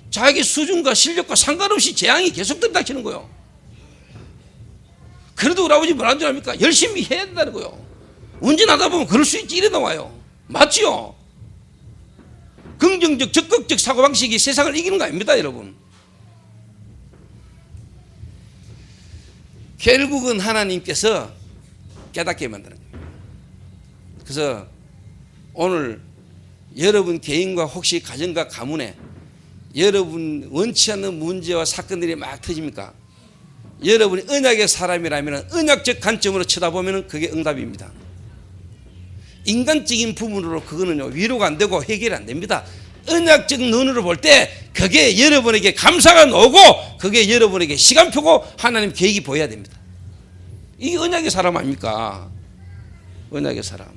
자기 수준과 실력과 상관없이 재앙이 계속 들닥치는 거예요. 그래도 우리 아버지 뭐라는 줄 압니까? 열심히 해야 된다는 거예요. 운전하다 보면 그럴 수 있지, 이래 나와요. 맞지요? 긍정적 적극적 사고방식이 세상을 이기는 거 아닙니다, 여러분. 결국은 하나님께서 깨닫게 만드는 거예요. 그래서 오늘 여러분 개인과 혹시 가정과 가문에 여러분 원치 않는 문제와 사건들이 막 터집니까? 여러분이 언약의 사람이라면 언약적 관점으로 쳐다보면 그게 응답입니다. 인간적인 부분으로 그거는요, 위로가 안 되고 해결이 안 됩니다. 언약적 눈으로 볼 때 그게 여러분에게 감사가 오고 그게 여러분에게 시간표고 하나님 계획이 보여야 됩니다. 이게 언약의 사람 아닙니까? 언약의 사람.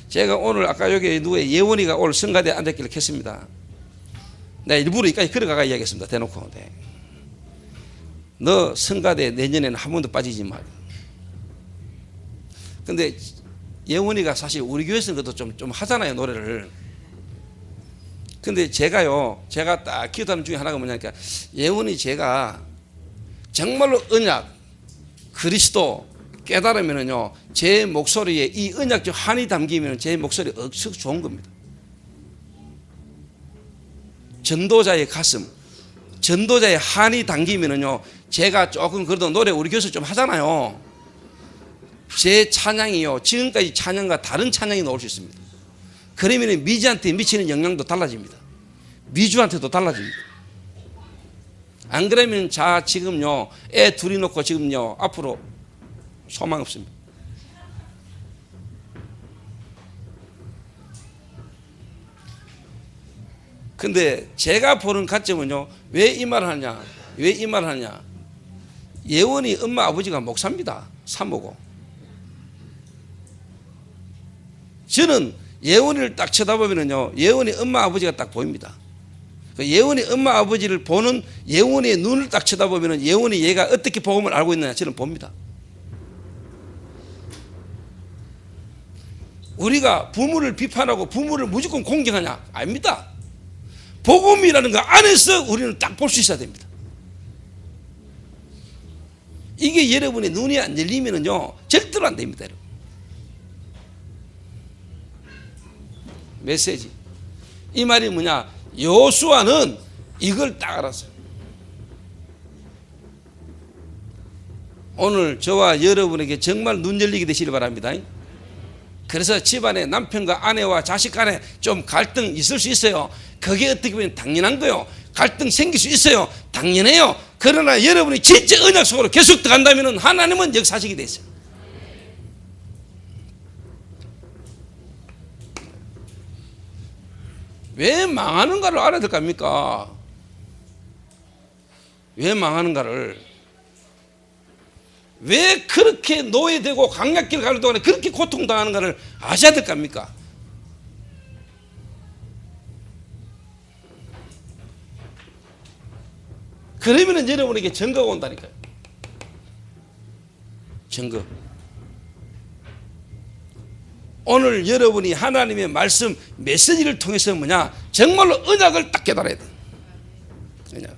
제가 오늘 아까 여기 누구의 예원이가 오늘 성가대에 앉았길래 켰습니다. 내가 일부러 여기까지 걸어가가 이야기했습니다. 대놓고. 네. 너 성가대 내년에는 한 번도 빠지지 말. 근데 예원이가 사실 우리 교회에서는 그것도 좀 하잖아요, 노래를. 근데 제가 딱 기도하는 중에 하나가 뭐냐니까, 예원이 제가 정말로 언약, 그리스도, 깨달으면은요, 제 목소리에 이 언약적 한이 담기면 제 목소리 억수로 좋은 겁니다. 전도자의 가슴, 전도자의 한이 담기면은요, 제가 조금 그래도 노래 우리 교수 좀 하잖아요. 제 찬양이요, 지금까지 찬양과 다른 찬양이 나올 수 있습니다. 그러면 미지한테 미치는 영향도 달라집니다. 미주한테도 달라집니다. 안 그러면 자 지금요, 애 둘이 놓고 지금요, 앞으로 소망 없습니다. 근데 제가 보는 관점은요, 왜 이 말을 하냐, 왜 이 말을 하냐, 예원이 엄마 아버지가 목사입니다. 사모고. 저는 예원이를 딱 쳐다보면요, 예원이 엄마 아버지가 딱 보입니다. 예원이 엄마 아버지를 보는 예원이의 눈을 딱 쳐다보면 예원이 얘가 어떻게 복음을 알고 있느냐 저는 봅니다. 우리가 부모를 비판하고 부모를 무조건 공경하냐? 아닙니다. 복음이라는 거 안에서 우리는 딱 볼 수 있어야 됩니다. 이게 여러분의 눈이 안 열리면요, 절대로 안 됩니다. 여러분. 메시지. 이 말이 뭐냐? 여호수아는 이걸 딱 알았어요. 오늘 저와 여러분에게 정말 눈 열리게 되시길 바랍니다. 그래서 집안에 남편과 아내와 자식 간에 좀 갈등 있을 수 있어요. 그게 어떻게 보면 당연한 거예요. 갈등 생길 수 있어요. 당연해요. 그러나 여러분이 진짜 언약 속으로 계속 들어간다면 하나님은 역사하시게 돼 있어요. 왜 망하는가를 알아야 될 거 아닙니까? 왜 망하는가를, 왜 그렇게 노예되고 강약길 가는 동안에 그렇게 고통당하는가를 아셔야 될 거 아닙니까? 그러면 여러분에게 증거가 온다니까요. 증거. 오늘 여러분이 하나님의 말씀 메시지를 통해서 뭐냐, 정말로 언약을 딱 깨달아야 돼. 그냥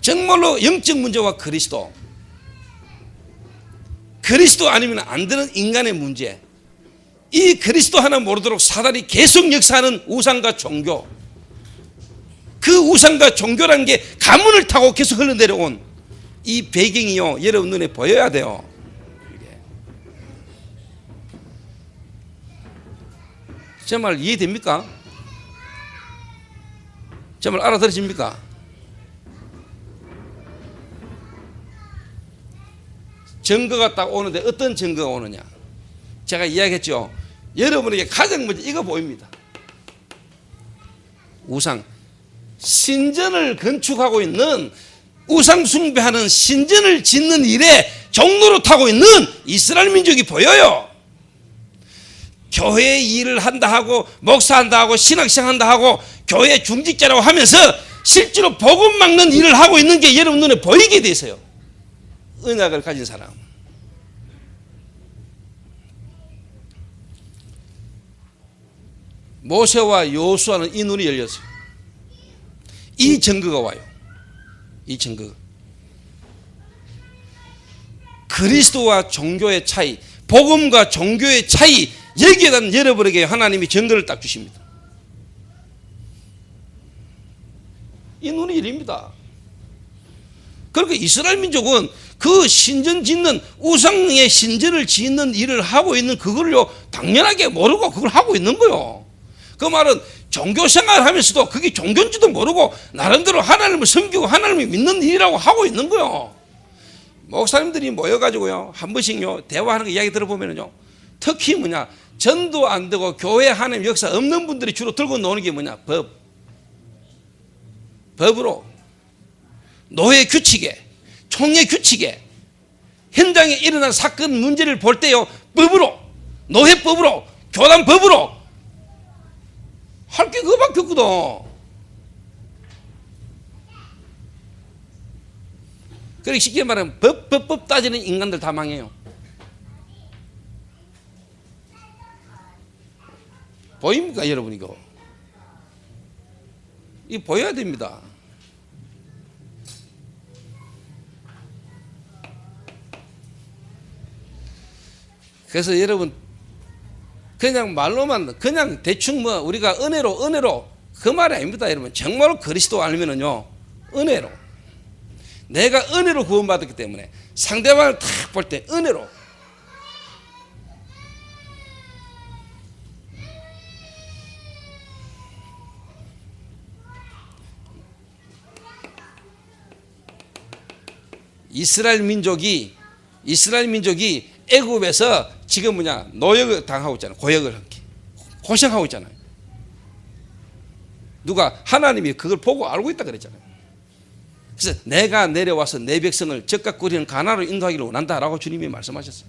정말로 영적 문제와 그리스도 아니면 안 되는 인간의 문제, 이 그리스도 하나 모르도록 사단이 계속 역사하는 우상과 종교, 그 우상과 종교라는 게 가문을 타고 계속 흘러내려온 이 배경이요, 여러분 눈에 보여야 돼요. 제 말 이해됩니까? 제 말 알아들으십니까? 증거가 딱 오는데 어떤 증거가 오느냐? 제가 이야기했죠. 여러분에게 가장 먼저 이거 보입니다. 우상. 신전을 건축하고 있는, 우상 숭배하는 신전을 짓는 일에 종로로 타고 있는 이스라엘 민족이 보여요. 교회 일을 한다 하고 목사한다 하고 신학생한다 하고 교회 중직자라고 하면서 실제로 복음 막는 일을 하고 있는 게 여러분 눈에 보이게 돼 있어요. 언약을 가진 사람. 모세와 여호수아는 이 눈이 열렸어요. 이 증거가 와요. 이 증거. 그리스도와 종교의 차이, 복음과 종교의 차이, 여기에 대한 여러분에게 하나님이 증거를 딱 주십니다. 이 눈이 열립니다. 그러니까 이스라엘 민족은 그 신전 짓는, 우상의 신전을 짓는 일을 하고 있는 그걸요 당연하게 모르고 그걸 하고 있는 거요. 그 말은 종교 생활을 하면서도 그게 종교인지도 모르고 나름대로 하나님을 섬기고 하나님을 믿는 일이라고 하고 있는 거요. 목사님들이 모여가지고요 한 번씩요 대화하는 거 이야기 들어보면요, 특히 뭐냐, 전도 안 되고 교회 하나님 역사 없는 분들이 주로 들고 나오는 게 뭐냐, 법으로, 노예 규칙에, 총회 규칙에, 현장에 일어난 사건 문제를 볼 때요 법으로, 노예법으로, 교단법으로 할 게 그거밖에 없거든. 그러니까 쉽게 말하면 법 따지는 인간들 다 망해요. 보입니까 여러분? 이거 보여야 됩니다. 그래서 여러분 그냥 말로만 그냥 대충 뭐 우리가 은혜로 그 말이 아닙니다. 여러분 정말로 그리스도 알면은요 은혜로 내가 은혜로 구원받았기 때문에 상대방을 딱 볼 때 은혜로 이스라엘 민족이 애굽에서 지금 노역을 당하고 있잖아요. 고역을 고생하고 있잖아요. 누가 하나님이 그걸 보고 알고 있다 그랬잖아요. 그래서 내가 내려와서 내 백성을 적각 거리는 가나안으로 인도하기를 원한다라고 주님이 말씀하셨어요.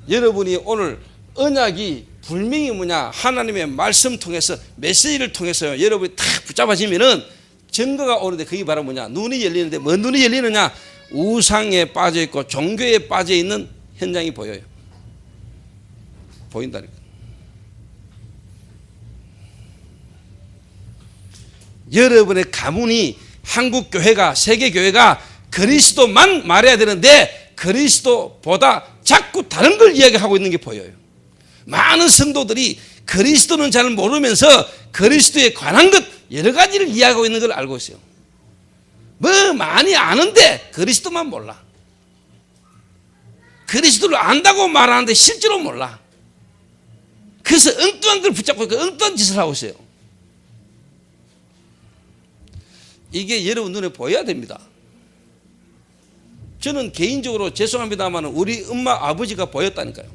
여러분이 오늘 언약이 분명히 하나님의 말씀 통해서 메시지를 통해서요. 여러분이 탁 붙잡아지면은 증거가 오는데 그게 바로 눈이 열리는데 뭔 눈이 열리느냐? 우상에 빠져 있고 종교에 빠져 있는 현장이 보여요. 보인다니까. 여러분의 가문이 한국 교회가 세계 교회가 그리스도만 말해야 되는데 그리스도보다 자꾸 다른 걸 이야기하고 있는 게 보여요. 많은 성도들이 그리스도는 잘 모르면서 그리스도에 관한 것 여러 가지를 이야기하고 있는 걸 알고 있어요. 뭐 많이 아는데 그리스도만 몰라. 그리스도를 안다고 말하는데 실제로 몰라. 그래서 엉뚱한 걸 붙잡고 엉뚱한 짓을 하고 있어요. 이게 여러분 눈에 보여야 됩니다. 저는 개인적으로 죄송합니다만 우리 엄마 아버지가 보였다니까요.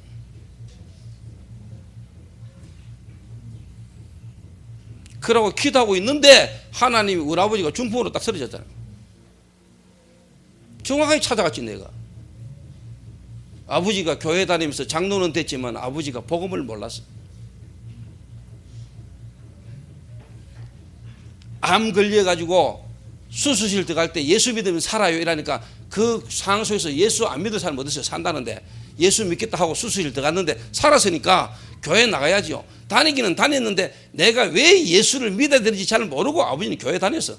그러고 기도하고 있는데 하나님이 우리 아버지가 중풍으로 딱 쓰러졌잖아요. 정확하게 찾아갔지 내가. 아버지가 교회 다니면서 장로는 됐지만 아버지가 복음을 몰랐어. 암 걸려가지고 수술실 들어갈 때 예수 믿으면 살아요 이러니까 그 상황 속에서 예수 안 믿을 사람 어디서 산다는데 예수 믿겠다 하고 수술실 들어갔는데 살았으니까 교회 나가야지요. 다니기는 다녔는데 내가 왜 예수를 믿어야 되는지 잘 모르고 아버지는 교회 다녔어.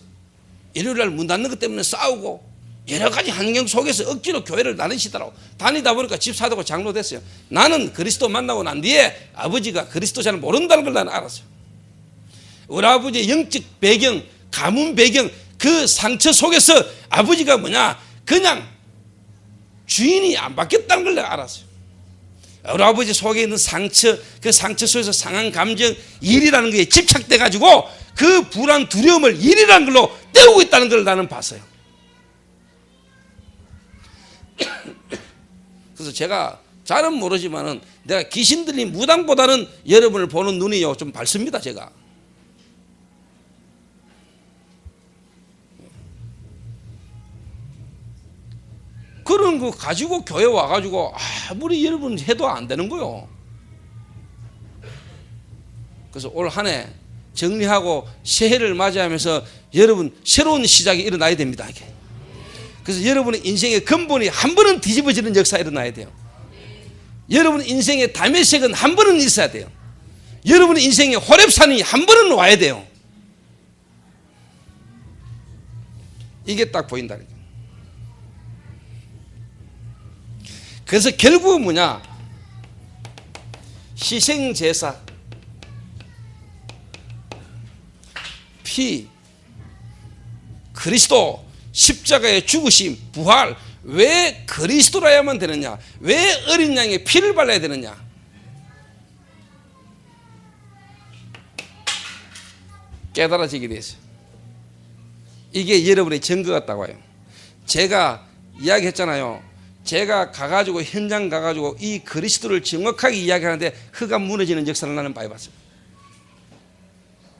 일요일날 문 닫는 것 때문에 싸우고 여러 가지 환경 속에서 억지로 교회를 다니시더라고. 다니다 보니까 집 사두고 장로 됐어요. 나는 그리스도 만나고 난 뒤에 아버지가 그리스도 잘 모른다는 걸 나는 알았어요. 우리 아버지의 영적 배경, 가문 배경, 그 상처 속에서 아버지가 그냥 주인이 안 바뀌었다는 걸 내가 알았어요. 우리 아버지 속에 있는 상처, 그 상처 속에서 상한 감정, 일이라는 거에 집착돼 가지고 그 불안, 두려움을 일이라는 걸로 때우고 있다는 걸 나는 봤어요. 그래서 제가 잘은 모르지만은 내가 귀신 들린 무당보다는 여러분을 보는 눈이 좀 밝습니다. 제가. 그런 거 가지고 교회 와가지고 아무리 여러분 해도 안 되는 거요. 그래서 올 한 해 정리하고 새해를 맞이하면서 여러분 새로운 시작이 일어나야 됩니다. 이게. 그래서 여러분의 인생의 근본이 한 번은 뒤집어지는 역사가 일어나야 돼요. 여러분의 인생의 다메섹은 한 번은 있어야 돼요. 여러분의 인생의 호렙산이 한 번은 와야 돼요. 이게 딱 보인다니까. 그래서 결국은 희생제사, 피, 그리스도, 십자가의 죽으심, 부활. 왜 그리스도라야만 되느냐? 왜 어린 양의 피를 발라야 되느냐? 깨달아지게 됐어요. 이게 여러분의 증거 같다고 해요. 제가 이야기했잖아요. 제가 가가지고 현장 가가지고 이 그리스도를 정확하게 이야기하는데 혀가 무너지는 역사를 나는 많이 봤어요.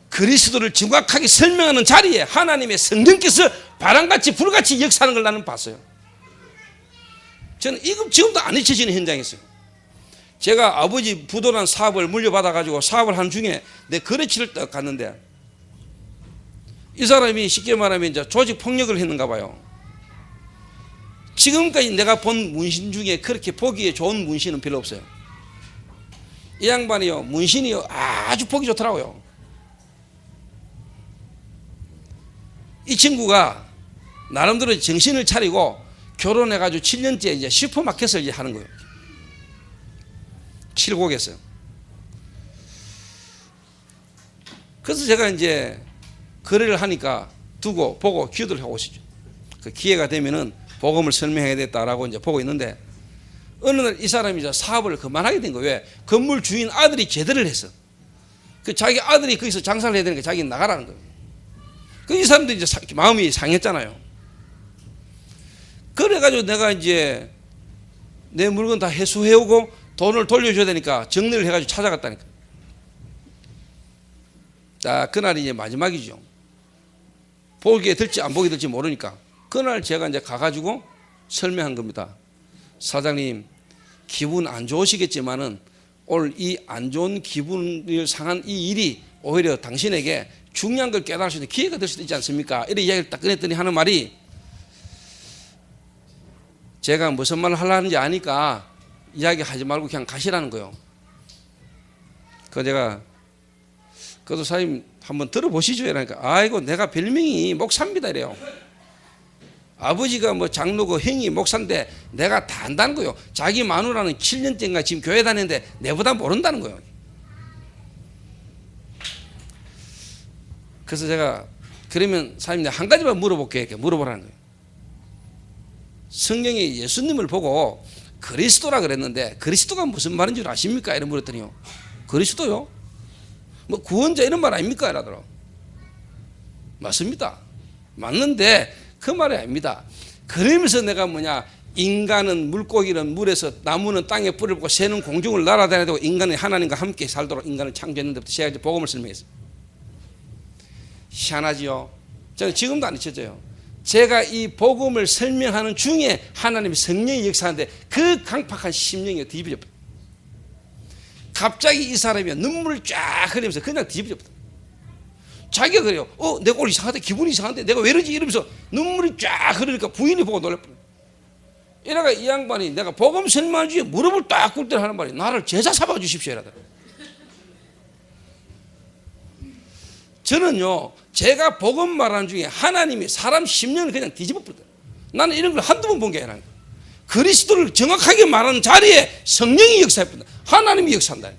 그리스도를 정확하게 설명하는 자리에 하나님의 성령께서 바람같이 불같이 역사하는 걸 나는 봤어요. 저는 이거 지금도 안 잊혀지는 현장이었어요. 제가 아버지 부도난 사업을 물려받아가지고 사업을 한 중에 내 거래처를 딱 갔는데 이 사람이 쉽게 말하면 이제 조직 폭력을 했는가 봐요. 지금까지 내가 본 문신 중에 그렇게 보기에 좋은 문신은 별로 없어요. 이 양반이요, 문신이요, 아주 보기 좋더라고요. 이 친구가 나름대로 정신을 차리고 결혼해가지고 7년째 이제 슈퍼마켓을 이제 하는 거예요. 실곡했어요. 그래서 제가 이제 거래를 하니까 두고 보고 기도를 하고 있었죠. 그 기회가 되면은 복음을 설명해야 됐다라고 이제 보고 있는데 어느 날 이 사람이 이제 사업을 그만하게 된 거예요. 왜? 건물 주인 아들이 제대를 했어. 그 자기 아들이 거기서 장사를 해야 되니까 자기는 나가라는 거예요. 그 이 사람도 이제 마음이 상했잖아요. 그래가지고 내가 이제 내 물건 다 회수해오고 돈을 돌려줘야 되니까 정리를 해가지고 찾아갔다니까. 자, 그날이 이제 마지막이죠. 보기에 들지 안 보게 될지 모르니까. 그날 제가 이제 가가지고 설명한 겁니다. 사장님, 기분 안 좋으시겠지만은 오늘 이 안 좋은 기분을 상한 이 일이 오히려 당신에게 중요한 걸 깨달을 수 있는 기회가 될 수도 있지 않습니까? 이런 이야기를 딱 꺼냈더니 하는 말이 제가 무슨 말을 하려는지 아니까 이야기하지 말고 그냥 가시라는 거예요. 그래서 제가 그래도 사장님 한번 들어보시죠. 이러니까 아이고 내가 별명이 목사입니다 이래요. 아버지가 뭐 장로고 형이 목사인데 내가 다 안다는 거예요. 자기 마누라는 7년째인가 지금 교회 다니는데 내보다 모른다는 거예요. 그래서 제가 그러면 사장님 한 가지만 물어볼게요. 이렇게 물어보라는 거예요. 성경에 예수님을 보고 그리스도라 그랬는데 그리스도가 무슨 말인 줄 아십니까? 이런 물었더니요. 그리스도요? 뭐 구원자 이런 말 아닙니까? 이러더라고. 맞습니다. 맞는데 그 말이 아닙니다. 그러면서 내가 뭐냐, 인간은 물고기는 물에서, 나무는 땅에 뿌리를 뽑고 새는 공중을 날아다녀야 되고 인간은 하나님과 함께 살도록 인간을 창조했는데부터 제가 이제 복음을 설명했어요. 희한하지요. 저는 지금도 안 잊혀져요. 제가 이 복음을 설명하는 중에 하나님의 성령이 역사하는데 그 강팍한 심령이 뒤집어졌어요. 갑자기 이 사람이 눈물을 쫙 흘리면서 그냥 뒤집어졌어요. 자기가 그래요. 내가 오늘 이상한데, 기분이 이상한데 내가 왜 이러지? 이러면서 눈물이 쫙 흐르니까 부인이 보고 놀랐어요. 이래가 이 양반이 내가 복음 설명하는 중에 무릎을 딱 꿇을 때 하는 말이 나를 제자 삼아 주십시오 이러더라고요. 저는요, 제가 복음 말하는 중에 하나님이 사람 심령을 그냥 뒤집어 버리더라고요. 나는 이런 걸 한두 번 본 게 아니라 그리스도를 정확하게 말하는 자리에 성령이 역사해버린다. 하나님이 역사한다.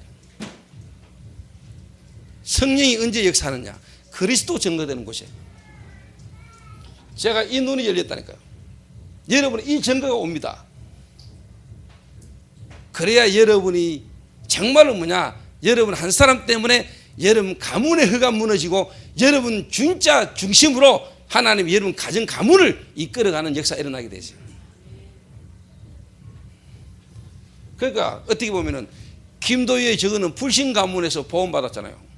성령이 언제 역사하느냐? 그리스도 증거되는 곳에 제가 이 눈이 열렸다니까요. 여러분 이 증거가 옵니다. 그래야 여러분이 정말로 뭐냐, 여러분 한 사람 때문에 여러분 가문의 허가 무너지고 여러분 진짜 중심으로 하나님이 여러분 가정 가문을 이끌어가는 역사가 일어나게 되죠. 그러니까 어떻게 보면은 김도희의 저거는 불신 가문에서 보험받았잖아요.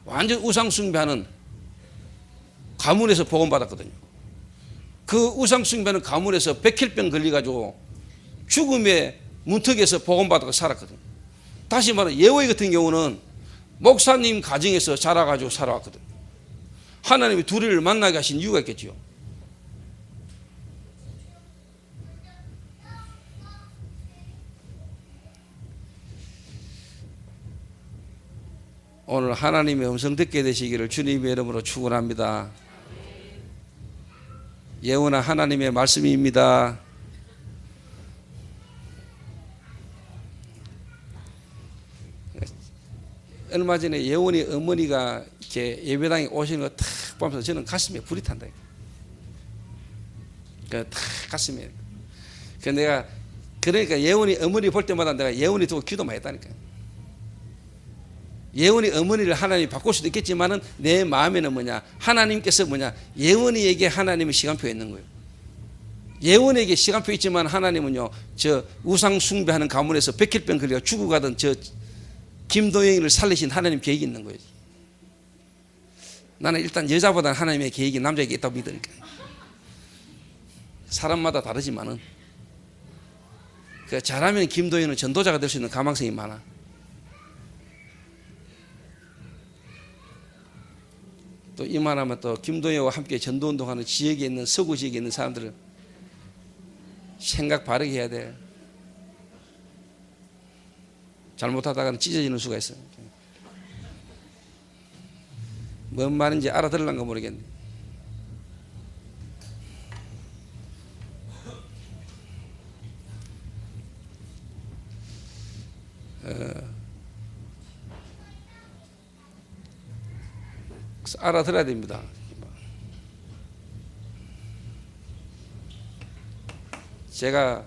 완전 우상 숭배하는 가문에서 보험받았거든요. 그 우상 숭배하는 가문에서 백혈병 걸려가지고 죽음의 문턱에서 보험받아서 살았거든요. 다시 말해 예호이 같은 경우는 목사님 가정에서 자라가지고 살아왔거든요. 하나님이 둘이를 만나게 하신 이유가 있겠죠. 오늘 하나님의 음성 듣게 되시기를 주님의 이름으로 축원합니다. 예언은 하나님의 말씀입니다. 얼마 전에 예원이 어머니가 이렇게 예배당에 오시는 거 탁 보면서 저는 가슴에 불이 탄다. 탁 가슴에. 내가 그러니까 예원이 어머니 볼 때마다 내가 예원이 두고 기도 많이 했다니까. 예원이 어머니를 하나님이 바꿀 수도 있겠지만은 내 마음에는 뭐냐, 하나님께서 뭐냐, 예원이에게 하나님의 시간표 있는 거예요. 예원에게 시간표 있지만 하나님은요, 저 우상 숭배하는 가문에서 백혈병 걸려 죽어가던 저 김도영이를 살리신 하나님 계획이 있는 거예요. 나는 일단 여자보다는 하나님의 계획이 남자에게 있다고 믿으니까. 사람마다 다르지만은 잘하면 김도영은 전도자가 될 수 있는 가망성이 많아. 또 이만하면 또 김도영과 함께 전도운동하는 지역에 있는 서구 지역에 있는 사람들을 생각 바르게 해야 돼. 잘못하다가는 찢어지는 수가 있어. 뭔 말인지 알아들을란가 모르겠네. 알아들어야 됩니다. 제가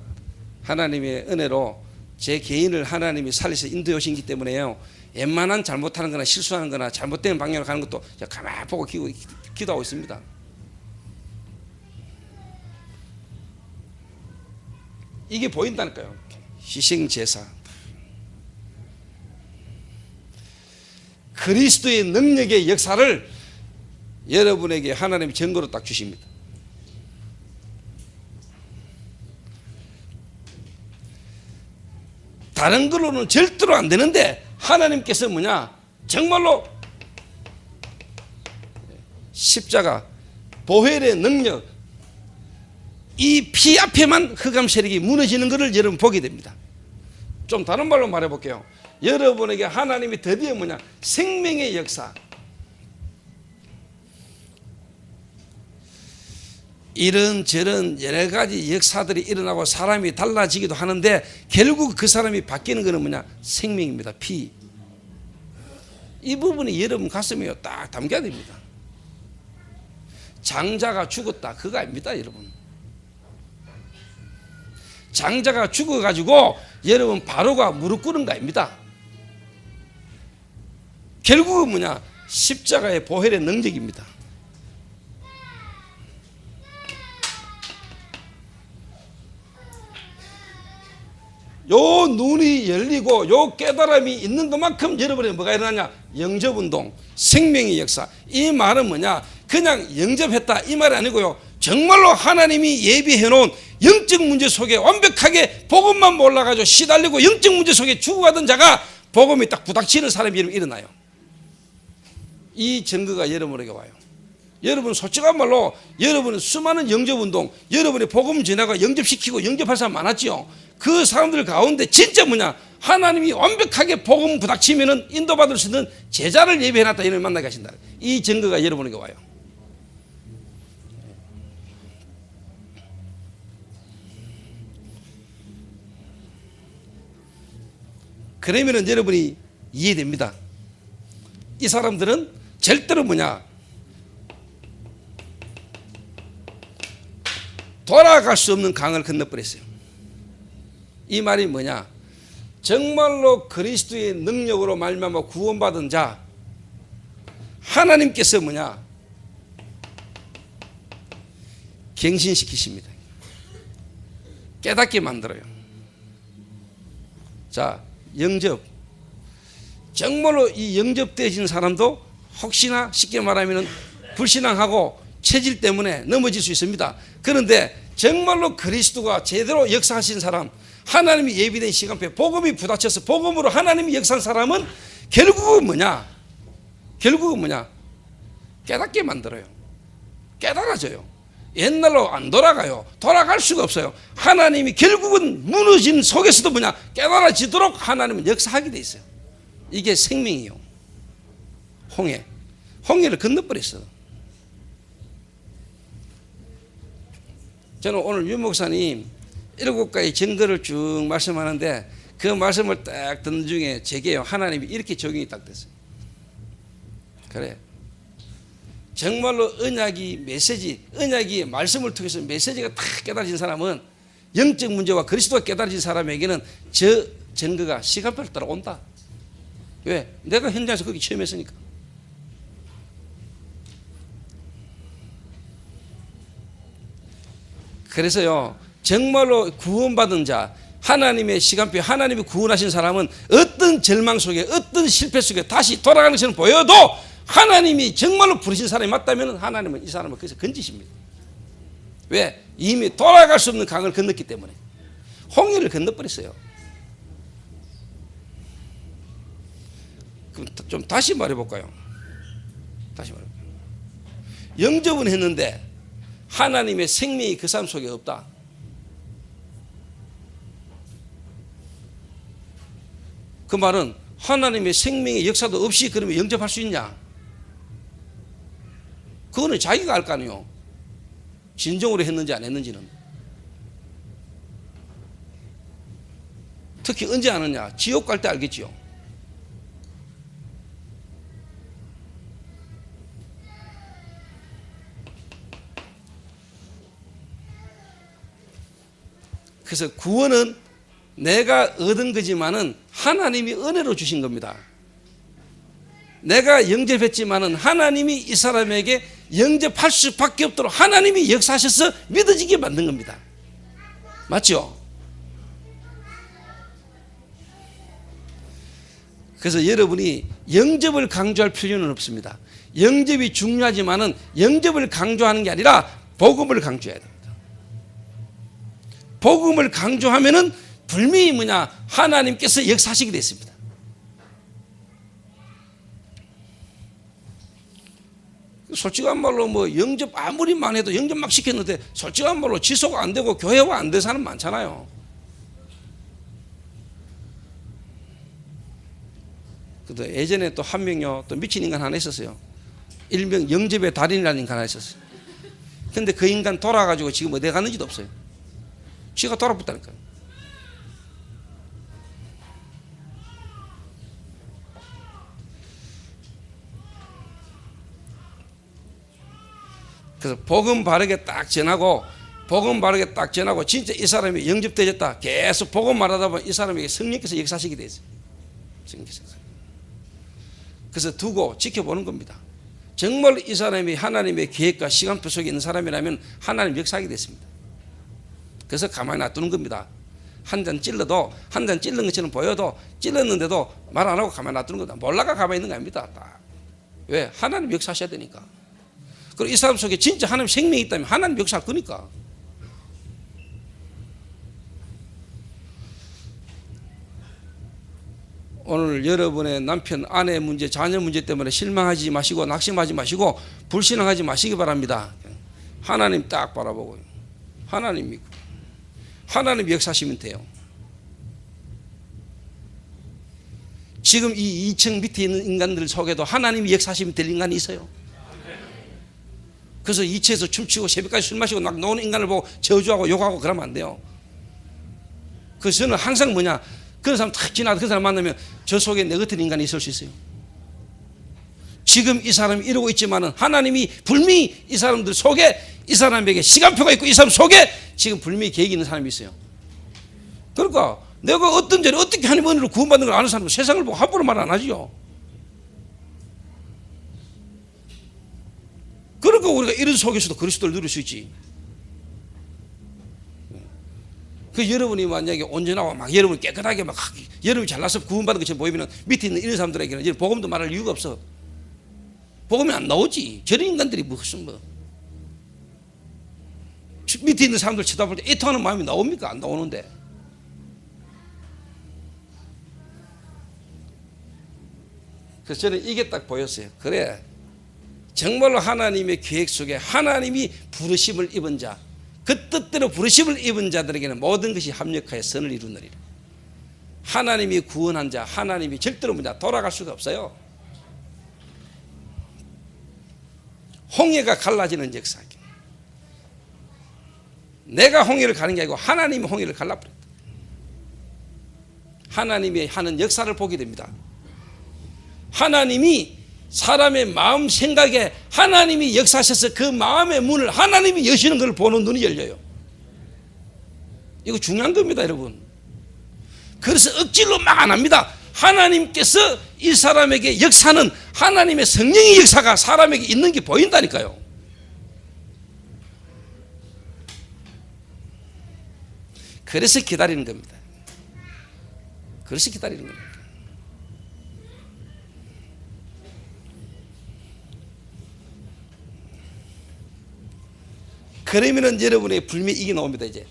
하나님의 은혜로 제 개인을 하나님이 살려서 인도해 오신기 때문에요. 웬만한 잘못하는 거나 실수하는 거나 잘못된 방향으로 가는 것도 가만히 보고 기도하고 있습니다. 이게 보인다니까요. 희생제사. 그리스도의 능력의 역사를 여러분에게 하나님이 증거로 딱 주십니다. 다른 걸로는 절대로 안 되는데 하나님께서 뭐냐? 정말로 십자가, 보혈의 능력, 이 피 앞에만 흑암 세력이 무너지는 것을 여러분 보게 됩니다. 좀 다른 말로 말해 볼게요. 여러분에게 하나님이 드디어 뭐냐? 생명의 역사. 이런저런 여러 가지 역사들이 일어나고 사람이 달라지기도 하는데 결국 그 사람이 바뀌는 것은 뭐냐? 생명입니다. 피. 이 부분이 여러분 가슴에 딱 담겨야 됩니다. 장자가 죽었다. 그거 아닙니다, 여러분. 장자가 죽어가지고 여러분 바로가 무릎 꿇은 거 아닙니다. 결국은 뭐냐? 십자가의 보혈의 능력입니다. 요 눈이 열리고 요 깨달음이 있는 것만큼 여러분이 뭐가 일어나냐? 영접운동, 생명의 역사. 이 말은 뭐냐? 그냥 영접했다 이 말이 아니고요. 정말로 하나님이 예비해 놓은 영적 문제 속에 완벽하게 복음만 몰라가지고 시달리고 영적 문제 속에 죽어가던 자가 복음이 딱 부닥치는 사람이 일어나요. 이 증거가 여러분에게 와요. 여러분 솔직한 말로 여러분은 수많은 영접운동, 여러분의 복음 전하고 영접시키고 영접할 사람 많았지요. 그 사람들 가운데 진짜 뭐냐? 하나님이 완벽하게 복음 부닥치면은 인도받을 수 있는 제자를 예비해놨다 이를 만나게 하신다. 이 증거가 여러분에게 와요. 그러면은 여러분이 이해됩니다. 이 사람들은 절대로 뭐냐? 돌아갈 수 없는 강을 건너버렸어요. 이 말이 뭐냐? 정말로 그리스도의 능력으로 말미암아 구원받은 자, 하나님께서 뭐냐? 갱신시키십니다. 깨닫게 만들어요. 자, 영접. 정말로 이 영접되신 사람도 혹시나 쉽게 말하면 불신앙하고 체질 때문에 넘어질 수 있습니다. 그런데 정말로 그리스도가 제대로 역사하신 사람, 하나님이 예비된 시간표에 복음이 부닥쳐서 복음으로 하나님이 역사한 사람은 결국은 뭐냐? 결국은 뭐냐? 깨닫게 만들어요. 깨달아져요. 옛날로 안 돌아가요. 돌아갈 수가 없어요. 하나님이 결국은 무너진 속에서도 뭐냐? 깨달아지도록 하나님은 역사하게 돼 있어요. 이게 생명이요. 홍해. 홍해를 건너버렸어. 저는 오늘 유 목사님 7가지 증거를 쭉 말씀하는데 그 말씀을 딱 듣는 중에 제게요, 하나님이 이렇게 적용이 딱 됐어요. 그래. 정말로 언약이 메시지, 언약이 말씀을 통해서 메시지가 딱 깨달아진 사람은 영적 문제와 그리스도가 깨달아진 사람에게는 저 증거가 시간표를 따라 온다. 왜? 내가 현장에서 거기 체험했으니까. 그래서요, 정말로 구원받은 자, 하나님의 시간표, 하나님이 구원하신 사람은 어떤 절망 속에, 어떤 실패 속에 다시 돌아가는 것처럼 보여도 하나님이 정말로 부르신 사람이 맞다면 하나님은 이 사람을 거기서 건지십니다. 왜? 이미 돌아갈 수 없는 강을 건넜기 때문에. 홍해를 건너버렸어요. 그럼 좀 다시 말해볼까요? 다시 말해볼까요? 영접은 했는데 하나님의 생명이 그 사람 속에 없다. 그 말은 하나님의 생명의 역사도 없이 그러면 영접할 수 있냐? 그거는 자기가 알 거 아니에요. 진정으로 했는지 안 했는지는. 특히 언제 아느냐? 지옥 갈 때 알겠지요. 그래서 구원은 내가 얻은 거지만은 하나님이 은혜로 주신 겁니다. 내가 영접했지만은 하나님이 이 사람에게 영접할 수밖에 없도록 하나님이 역사하셔서 믿어지게 만든 겁니다. 맞죠? 그래서 여러분이 영접을 강조할 필요는 없습니다. 영접이 중요하지만은 영접을 강조하는 게 아니라 복음을 강조해야 됩니다. 복음을 강조하면은 분명히 뭐냐? 하나님께서 역사하시게 됐습니다. 솔직한 말로 뭐 영접 아무리만 해도 영접 막 시켰는데 솔직한 말로 지속 안 되고 교회화 안 된 사람 많잖아요. 그래도 예전에 또 한 명요, 또 미친 인간 하나 있었어요. 일명 영접의 달인이라는 인간 하나 있었어요. 근데 그 인간 돌아가지고 지금 어디 갔는지도 없어요. 쥐가 돌아붙다니까요. 그래서 복음 바르게 딱 전하고 진짜 이 사람이 영접되었다 계속 복음 말하다 보면 이 사람에게 성령께서 역사하시게 되죠. 그래서 두고 지켜보는 겁니다. 정말 이 사람이 하나님의 계획과 시간표 속에 있는 사람이라면 하나님 역사하게 됐습니다. 그래서 가만히 놔두는 겁니다. 한 잔 찔러도, 한 잔 찔른 것처럼 보여도 찔렀는데도 말 안 하고 가만히 놔두는 겁니다. 몰라가 가만히 있는 거 아닙니다. 딱. 왜? 하나님 역사하셔야 되니까. 그리고 이 사람 속에 진짜 하나님 생명이 있다면 하나님 역사할 거니까. 오늘 여러분의 남편, 아내 문제, 자녀 문제 때문에 실망하지 마시고 낙심하지 마시고 불신앙하지 마시기 바랍니다. 하나님 딱 바라보고 하나님 믿고 하나님 역사하시면 돼요. 지금 이 2층 밑에 있는 인간들 속에도 하나님이 역사하시면 될 인간이 있어요. 그래서 2층에서 춤추고 새벽까지 술 마시고 막 노는 인간을 보고 저주하고 욕하고 그러면 안 돼요. 그래서 저는 항상 뭐냐, 그런 사람 탁 지나도 그 사람 만나면 저 속에 내 같은 인간이 있을 수 있어요. 지금 이 사람이 이러고 있지만은 하나님이 분명히 이 사람들 속에 이 사람에게 시간표가 있고 이 사람 속에 지금 분명히 계획이 있는 사람이 있어요. 그러니까 내가 어떤 죄를 어떻게 하나님 은혜로 구원받는 걸 아는 사람은 세상을 보고 함부로 말 안 하지요. 그러니까 우리가 이런 속에서도 그리스도를 누릴 수 있지. 그 여러분이 만약에 온전하고 막 여러분이 깨끗하게 막 여러분이 잘나서 구원받은 것처럼 보이면 밑에 있는 이런 사람들에게는 복음도 말할 이유가 없어. 복음이 안 나오지. 저런 인간들이 무슨 뭐 밑에 있는 사람들 쳐다볼 때 애통하는 마음이 나옵니까? 안 나오는데. 그래서 저는 이게 딱 보였어요. 그래, 정말로 하나님의 계획 속에 하나님이 부르심을 입은 자, 그 뜻대로 부르심을 입은 자들에게는 모든 것이 합력하여 선을 이루느니라. 하나님이 구원한 자, 하나님이 절대로 뭐냐 돌아갈 수가 없어요. 홍해가 갈라지는 역사. 내가 홍해를 가는 게 아니고 하나님이 홍해를 갈라버렸다. 하나님이 하는 역사를 보게 됩니다. 하나님이 사람의 마음 생각에 하나님이 역사하셔서 그 마음의 문을 하나님이 여시는 걸 보는 눈이 열려요. 이거 중요한 겁니다, 여러분. 그래서 억지로 막 안 합니다. 하나님께서 이 사람에게 역사는 하나님의 성령의 역사가 사람에게 있는 게 보인다니까요. 그래서 기다리는 겁니다. 그래서 기다리는 겁니다. 그러면은 여러분의 불미 이게 나옵니다, 이제.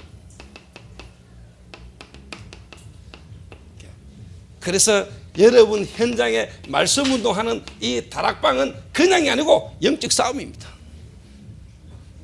그래서 여러분 현장에 말씀 운동하는 이 다락방은 그냥이 아니고 영적 싸움입니다.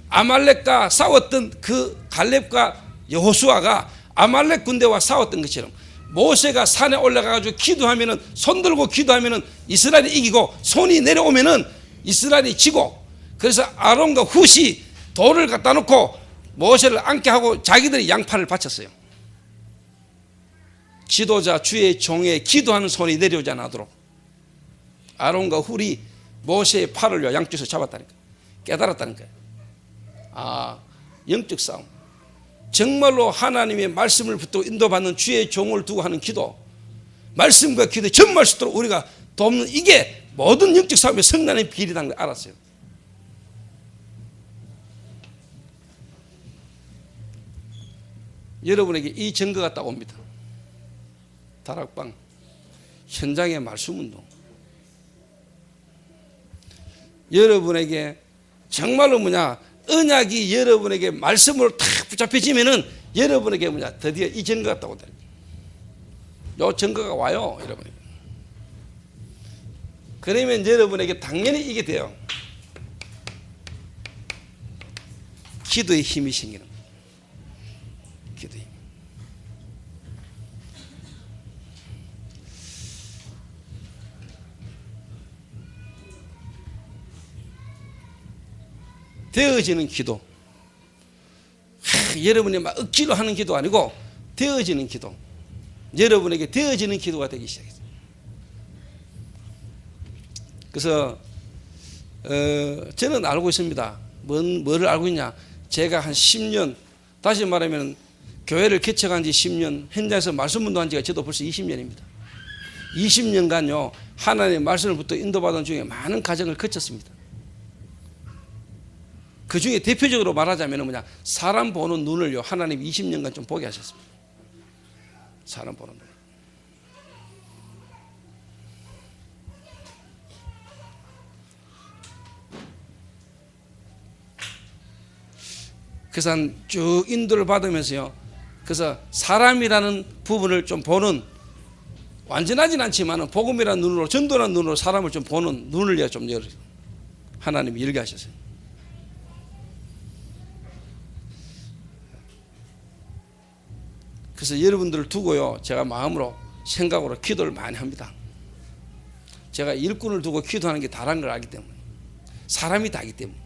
아말렉과 싸웠던 그 갈렙과 여호수아가 아말렉 군대와 싸웠던 것처럼 모세가 산에 올라가가지고 기도하면은 손 들고 기도하면은 이스라엘이 이기고 손이 내려오면은 이스라엘이 지고, 그래서 아론과 훗이 돌을 갖다 놓고 모세를 앉게 하고 자기들이 양팔을 바쳤어요. 지도자 주의 종의 기도하는 손이 내려오지 않도록 아론과 훌이 모세의 팔을 양쪽에서 잡았다니까. 깨달았다니까요. 아, 영적 싸움. 정말로 하나님의 말씀을 붙들고 인도받는 주의 종을 두고 하는 기도, 말씀과 기도에 전무할 수 있도록 우리가 돕는, 이게 모든 영적 싸움의 성난의 비리라는 걸 알았어요. 여러분에게 이 증거가 딱 옵니다. 다락방 현장의 말씀운동. 여러분에게 정말로 언약이 여러분에게 말씀으로 탁 붙잡혀지면은 여러분에게 드디어 이 증거가 딱 온다. 요 증거가 와요, 여러분에게. 그러면 여러분에게 당연히 이게 돼요. 기도의 힘이 생기는 거예요. 기도의 힘. 되어지는 기도. 여러분이 막 억지로 하는 기도 아니고 되어지는 기도. 여러분에게 되어지는 기도가 되기 시작했어요. 그래서 저는 알고 있습니다. 뭐를 알고 있냐? 제가 한 10년, 다시 말하면 교회를 개척한 지 10년, 현장에서 말씀 운동한 지가 저도 벌써 20년입니다. 20년간요 하나님의 말씀을 붙들고 인도받은 중에 많은 과정을 거쳤습니다. 그 중에 대표적으로 말하자면 사람 보는 눈을요 하나님 20년간 좀 보게 하셨습니다. 사람 보는 눈. 그래서 쭉 인도를 받으면서요, 그래서 사람이라는 부분을 좀 보는, 완전하진 않지만 복음이라는 눈으로, 전도라는 눈으로 사람을 좀 보는 눈을 좀 열어 하나님이 열게 하셨어요. 그래서 여러분들을 두고요 제가 마음으로 생각으로 기도를 많이 합니다. 제가 일꾼을 두고 기도하는 게 다른 걸 알기 때문에, 사람이 다기 때문에.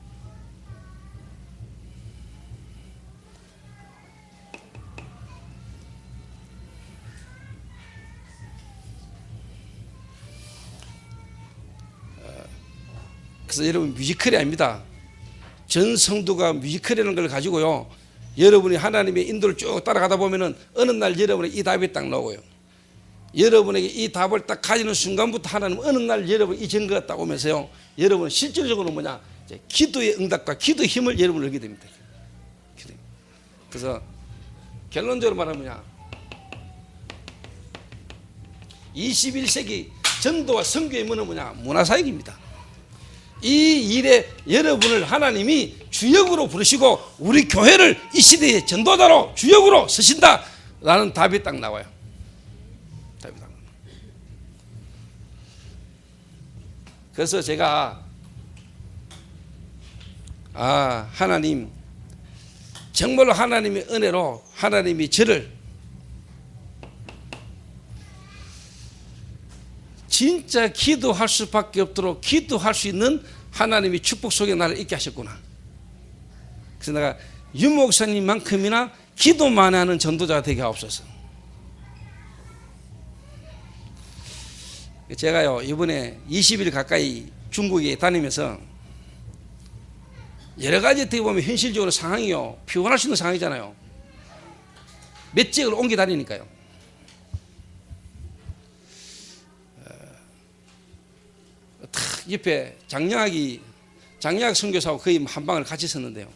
그래서 여러분 뮤지컬이 아닙니다. 전 성도가 뮤지컬이라는 걸 가지고요 여러분이 하나님의 인도를 쭉 따라가다 보면은 어느 날 여러분의 이 답이 딱 나오고요, 여러분에게 이 답을 딱 가지는 순간부터 하나님 어느 날 여러분 이 증거가 딱 오면서요 여러분은 실질적으로 기도의 응답과 기도의 힘을 여러분 얻게 됩니다. 그래서 결론적으로 말하면 21세기 전도와 선교의 문은 문화사역입니다. 이 일에 여러분을 하나님이 주역으로 부르시고 우리 교회를 이 시대의 전도자로 주역으로 쓰신다라는 답이 딱 나와요. 답이 딱 나와요. 그래서 제가 하나님, 정말로 하나님의 은혜로 하나님이 저를 진짜 기도할 수밖에 없도록 기도할 수 있는 하나님이 축복 속에 나를 있게 하셨구나. 그래서 내가 유 목사님만큼이나 기도만 하는 전도자가 되게 하옵소서. 제가요 이번에 20일 가까이 중국에 다니면서 여러 가지 어떻게 보면 현실적으로 상황이요 피곤할 수 있는 상황이잖아요. 몇 지역을 옮겨 다니니까요. 옆에 장약이 선교사하고 거의 한 방을 같이 섰는데요.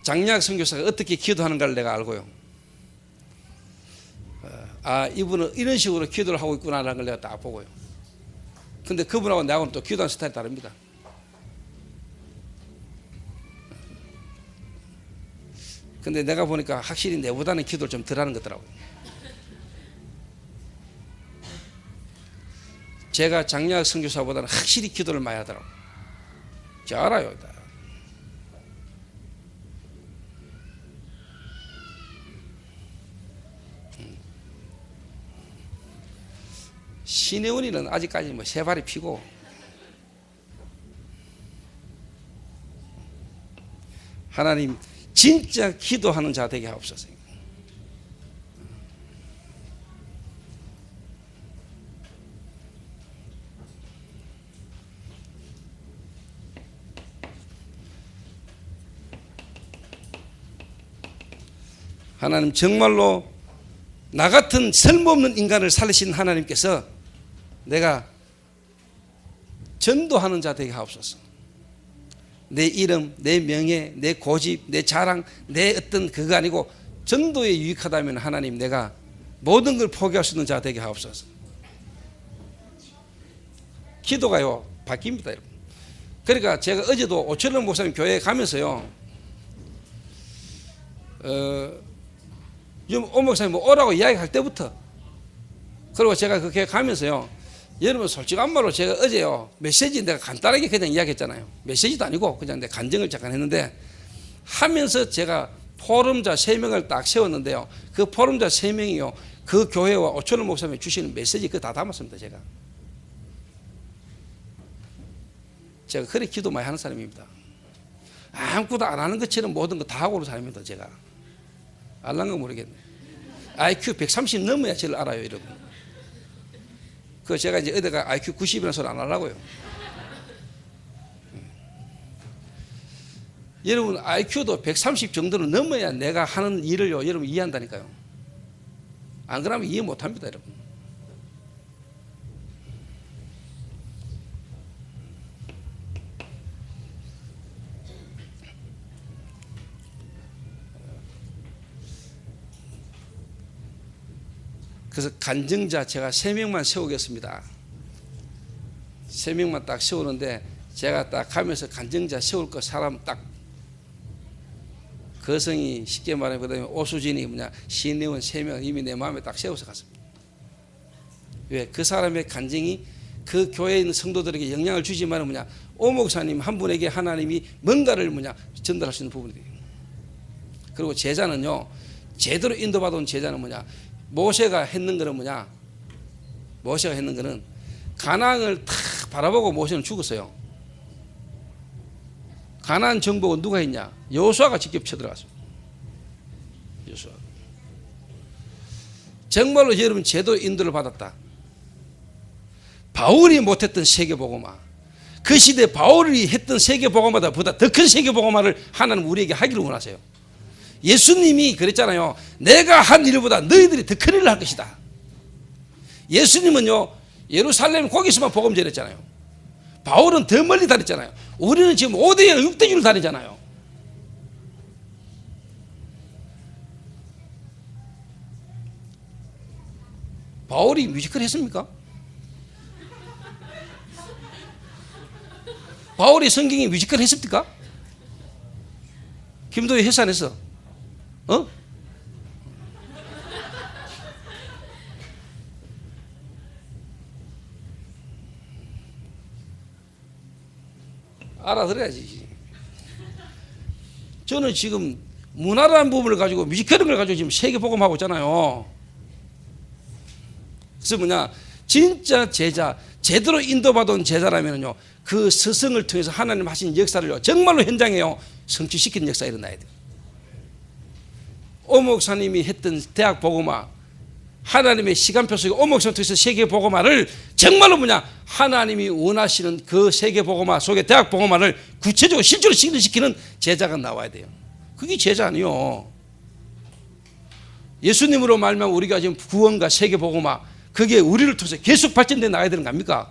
장약 선교사가 어떻게 기도하는가를 내가 알고요. 이분은 이런 식으로 기도를 하고 있구나라는 걸 내가 딱 보고요. 근데 그분하고 나하고는 또 기도하는 스타일이 다릅니다. 근데 내가 보니까 확실히 내보다는 기도를 좀 덜 하는 것 같더라고요. 제가 장약 선교사보다는 확실히 기도를 많이 하더라고요. 제가 알아요. 신혜원이는 아직까지 세 발이 피고, 하나님 진짜 기도하는 자 되게 하옵소서. 하나님 정말로 나 같은 쓸모없는 인간을 살리신 하나님께서 내가 전도하는 자 되게 하옵소서. 내 이름, 내 명예, 내 고집, 내 자랑, 내 어떤 그거 아니고 전도에 유익하다면 하나님 내가 모든 걸 포기할 수 있는 자 되게 하옵소서. 기도가요 바뀝니다 여러분. 그러니까 제가 어제도 오철원 목사님 교회에 가면서요 오 목사님 뭐 오라고 이야기할 때부터, 그리고 제가 그 교회 가면서요, 여러분 솔직한 말로 제가 어제요 메시지 내가 간단하게 그냥 이야기했잖아요. 메시지도 아니고 그냥 내 간증을 잠깐 했는데, 하면서 제가 포럼자 3명을 딱 세웠는데요, 그 포럼자 3명이요 그 교회와 오철원 목사님이 주시는 메시지 그거 다 담았습니다. 제가 그렇게 기도 많이 하는 사람입니다. 아무것도 안 하는 것처럼 모든 거 다 하고 오는 사람입니다. 제가 알란가 모르겠네. IQ 130 넘어야 저를 알아요 여러분. 그 제가 이제 어디가 IQ 90이라는 소리 안 하려고요. 여러분 IQ도 130 정도는 넘어야 내가 하는 일을요 여러분 이해한다니까요. 안 그러면 이해 못합니다 여러분. 그래서 간증자 제가 3명만 세우겠습니다. 3명만 딱 세우는데, 제가 딱 가면서 간증자 세울 거 사람 딱 거성이 쉽게 말하면, 그 다음에 오수진이 신내원 3명 이미 내 마음에 딱 세워서 갔습니다. 왜? 그 사람의 간증이 그 교회에 있는 성도들에게 영향을 주지만 오 목사님 한 분에게 하나님이 뭔가를 전달할 수 있는 부분이 돼요. 그리고 제자는요, 제대로 인도받아온 제자는 모세가 했는 거는 모세가 했는 거는 가나안을 탁 바라보고 모세는 죽었어요. 가나안 정복은 누가 했냐? 여호수아가 직접 쳐들어갔습니다. 여호수아. 정말로 여러분 제대로 인도를 받았다. 바울이 못했던 세계복음화, 그 시대 바울이 했던 세계복음화보다 더 큰 세계복음화를 하나님 우리에게 하기를 원하세요. 예수님이 그랬잖아요. 내가 한 일보다 너희들이 더 큰 일을 할 것이다. 예수님은요 예루살렘 거기서만 복음 전했잖아요. 바울은 더 멀리 다녔잖아요. 우리는 지금 5대에 6대주를 다니잖아요. 바울이 뮤지컬 했습니까? 바울이 성경에 뮤지컬 했습니까? 김도희 했어 안 했어? 알아들어야지. 저는 지금 문화라는 부분을 가지고 뮤지컬을 가지고 지금 세계복음하고 있잖아요. 그래서 진짜 제자, 제대로 인도받은 제자라면요 그 스승을 통해서 하나님 하신 역사를 정말로 현장에요 성취시키는 역사가 일어나야 돼요. 오 목사님이 했던 대학 복음화, 하나님의 시간표 속에 오 목사님 통해서 세계 복음화를 정말로 하나님이 원하시는 그 세계 복음화 속에 대학 복음화를 구체적으로 실제로 실현시키는 제자가 나와야 돼요. 그게 제자 아니요. 예수님으로 말하면 우리가 지금 구원과 세계 복음화, 그게 우리를 통해서 계속 발전돼 나가야 되는 거 아닙니까?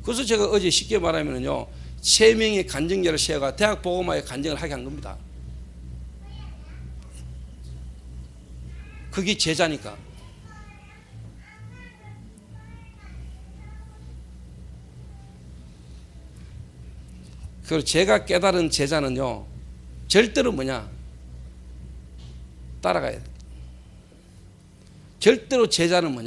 그래서 제가 어제 쉽게 말하면요 3명의 간증자를 세워가 대학 복음화의 간증을 하게 한 겁니다. 그게 제자니까. 그리고 제가 깨달은 제자는요 절대로 따라가야 돼. 절대로 제자는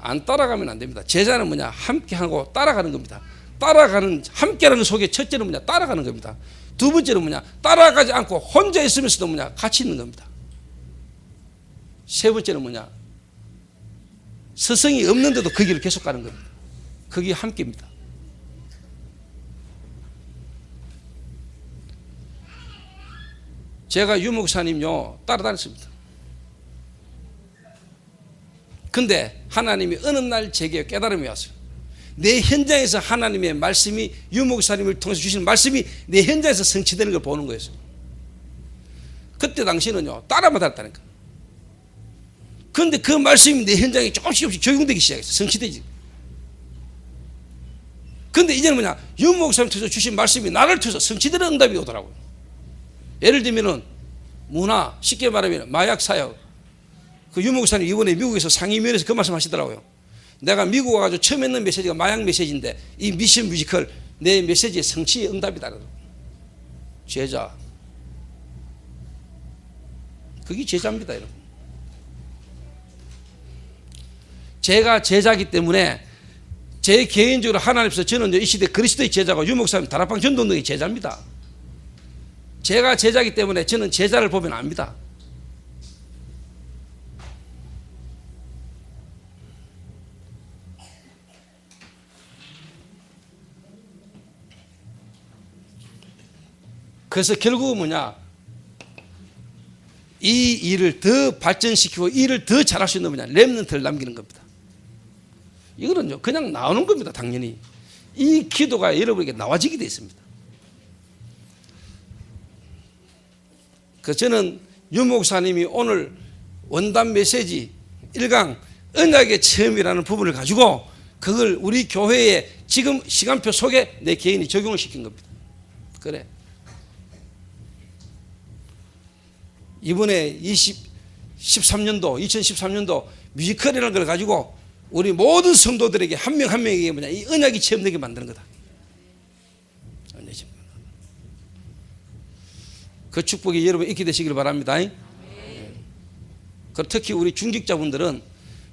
안 따라가면 안 됩니다. 제자는 함께하고 따라가는 겁니다. 따라가는, 함께하는 속에 첫째는 따라가는 겁니다. 두 번째는 따라가지 않고 혼자 있으면서도 같이 있는 겁니다. 세 번째는 스승이 없는데도 그 길을 계속 가는 겁니다. 그게 함께입니다. 제가 유 목사님요 따라다녔습니다. 근데 하나님이 어느 날 제게 깨달음이 왔어요. 내 현장에서 하나님의 말씀이 유 목사님을 통해서 주시는 말씀이 내 현장에서 성취되는 걸 보는 거였어요. 그때 당시는요 따라만 달았다니까. 그런데 그 말씀이 내 현장에 조금씩 적용되기 시작했어요. 성취되지. 그런데 이제는 뭐냐, 유 목사님 통해서 주신 말씀이 나를 통해서 성취되는 응답이 오더라고요. 예를 들면은 문화, 쉽게 말하면 마약 사역. 그 유 목사님 이번에 미국에서 상임위원회에서 그 말씀 하시더라고요. 내가 미국 와가지고 처음 했는 메시지가 마약 메시지인데 이 미션 뮤지컬 내 메시지의 성취의 응답이다. 제자. 그게 제자입니다, 여러분. 제가 제자이기 때문에 제 개인적으로 하나님께서 저는 이 시대 그리스도의 제자고 유 목사님 다락방 전도운동의 제자입니다. 제가 제자이기 때문에 저는 제자를 보면 압니다. 그래서 결국은 뭐냐, 이 일을 더 발전시키고 이 일을 더 잘할 수 있는 뭐냐, 렘넌트를 남기는 겁니다. 이거는요 그냥 나오는 겁니다. 당연히 이 기도가 여러분에게 나와지게 되어 있습니다. 그래서 저는 유 목사님이 오늘 원단 메시지 1강 언약의 체험이라는 부분을 가지고 그걸 우리 교회의 지금 시간표 속에 내 개인이 적용을 시킨 겁니다. 그래, 이번에 2013년도 뮤지컬이라는 걸 가지고 우리 모든 성도들에게 한 명 한 명에게 뭐냐, 이 언약이 체험되게 만드는 거다. 그 축복이 여러분 있게 되시길 바랍니다. 그리고 특히 우리 중직자분들은,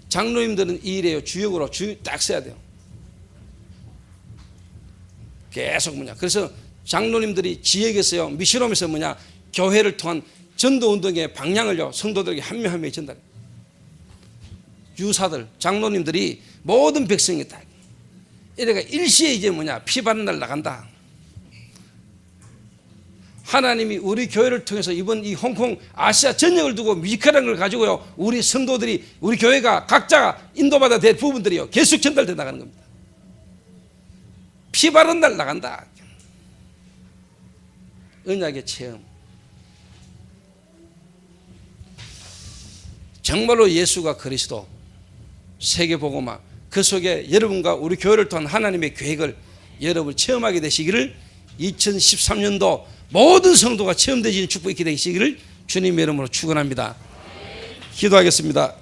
장로님들은 이 일에 주역으로 딱 써야 돼요. 계속 뭐냐, 그래서 장로님들이 지역에서요 미션홈에서 뭐냐, 교회를 통한 전도운동의 방향을요 성도들에게 한 명 한 명이 전달해요. 유사들, 장로님들이 모든 백성이 다 이래가 일시에 이제 뭐냐, 피 바른 날 나간다. 하나님이 우리 교회를 통해서 이번 이 홍콩 아시아 전역을 두고 뮤지컬이라는 걸 가지고요 우리 성도들이, 우리 교회가 각자가 인도받아야 될 부분들이요 계속 전달돼 나가는 겁니다. 피 바른 날 나간다. 언약의 체험. 정말로 예수가 그리스도, 세계복음화, 그 속에 여러분과 우리 교회를 통한 하나님의 계획을 여러분 체험하게 되시기를, 2013년도 모든 성도가 체험되시는 축복이 있게 되시기를 주님의 이름으로 축원합니다. 기도하겠습니다.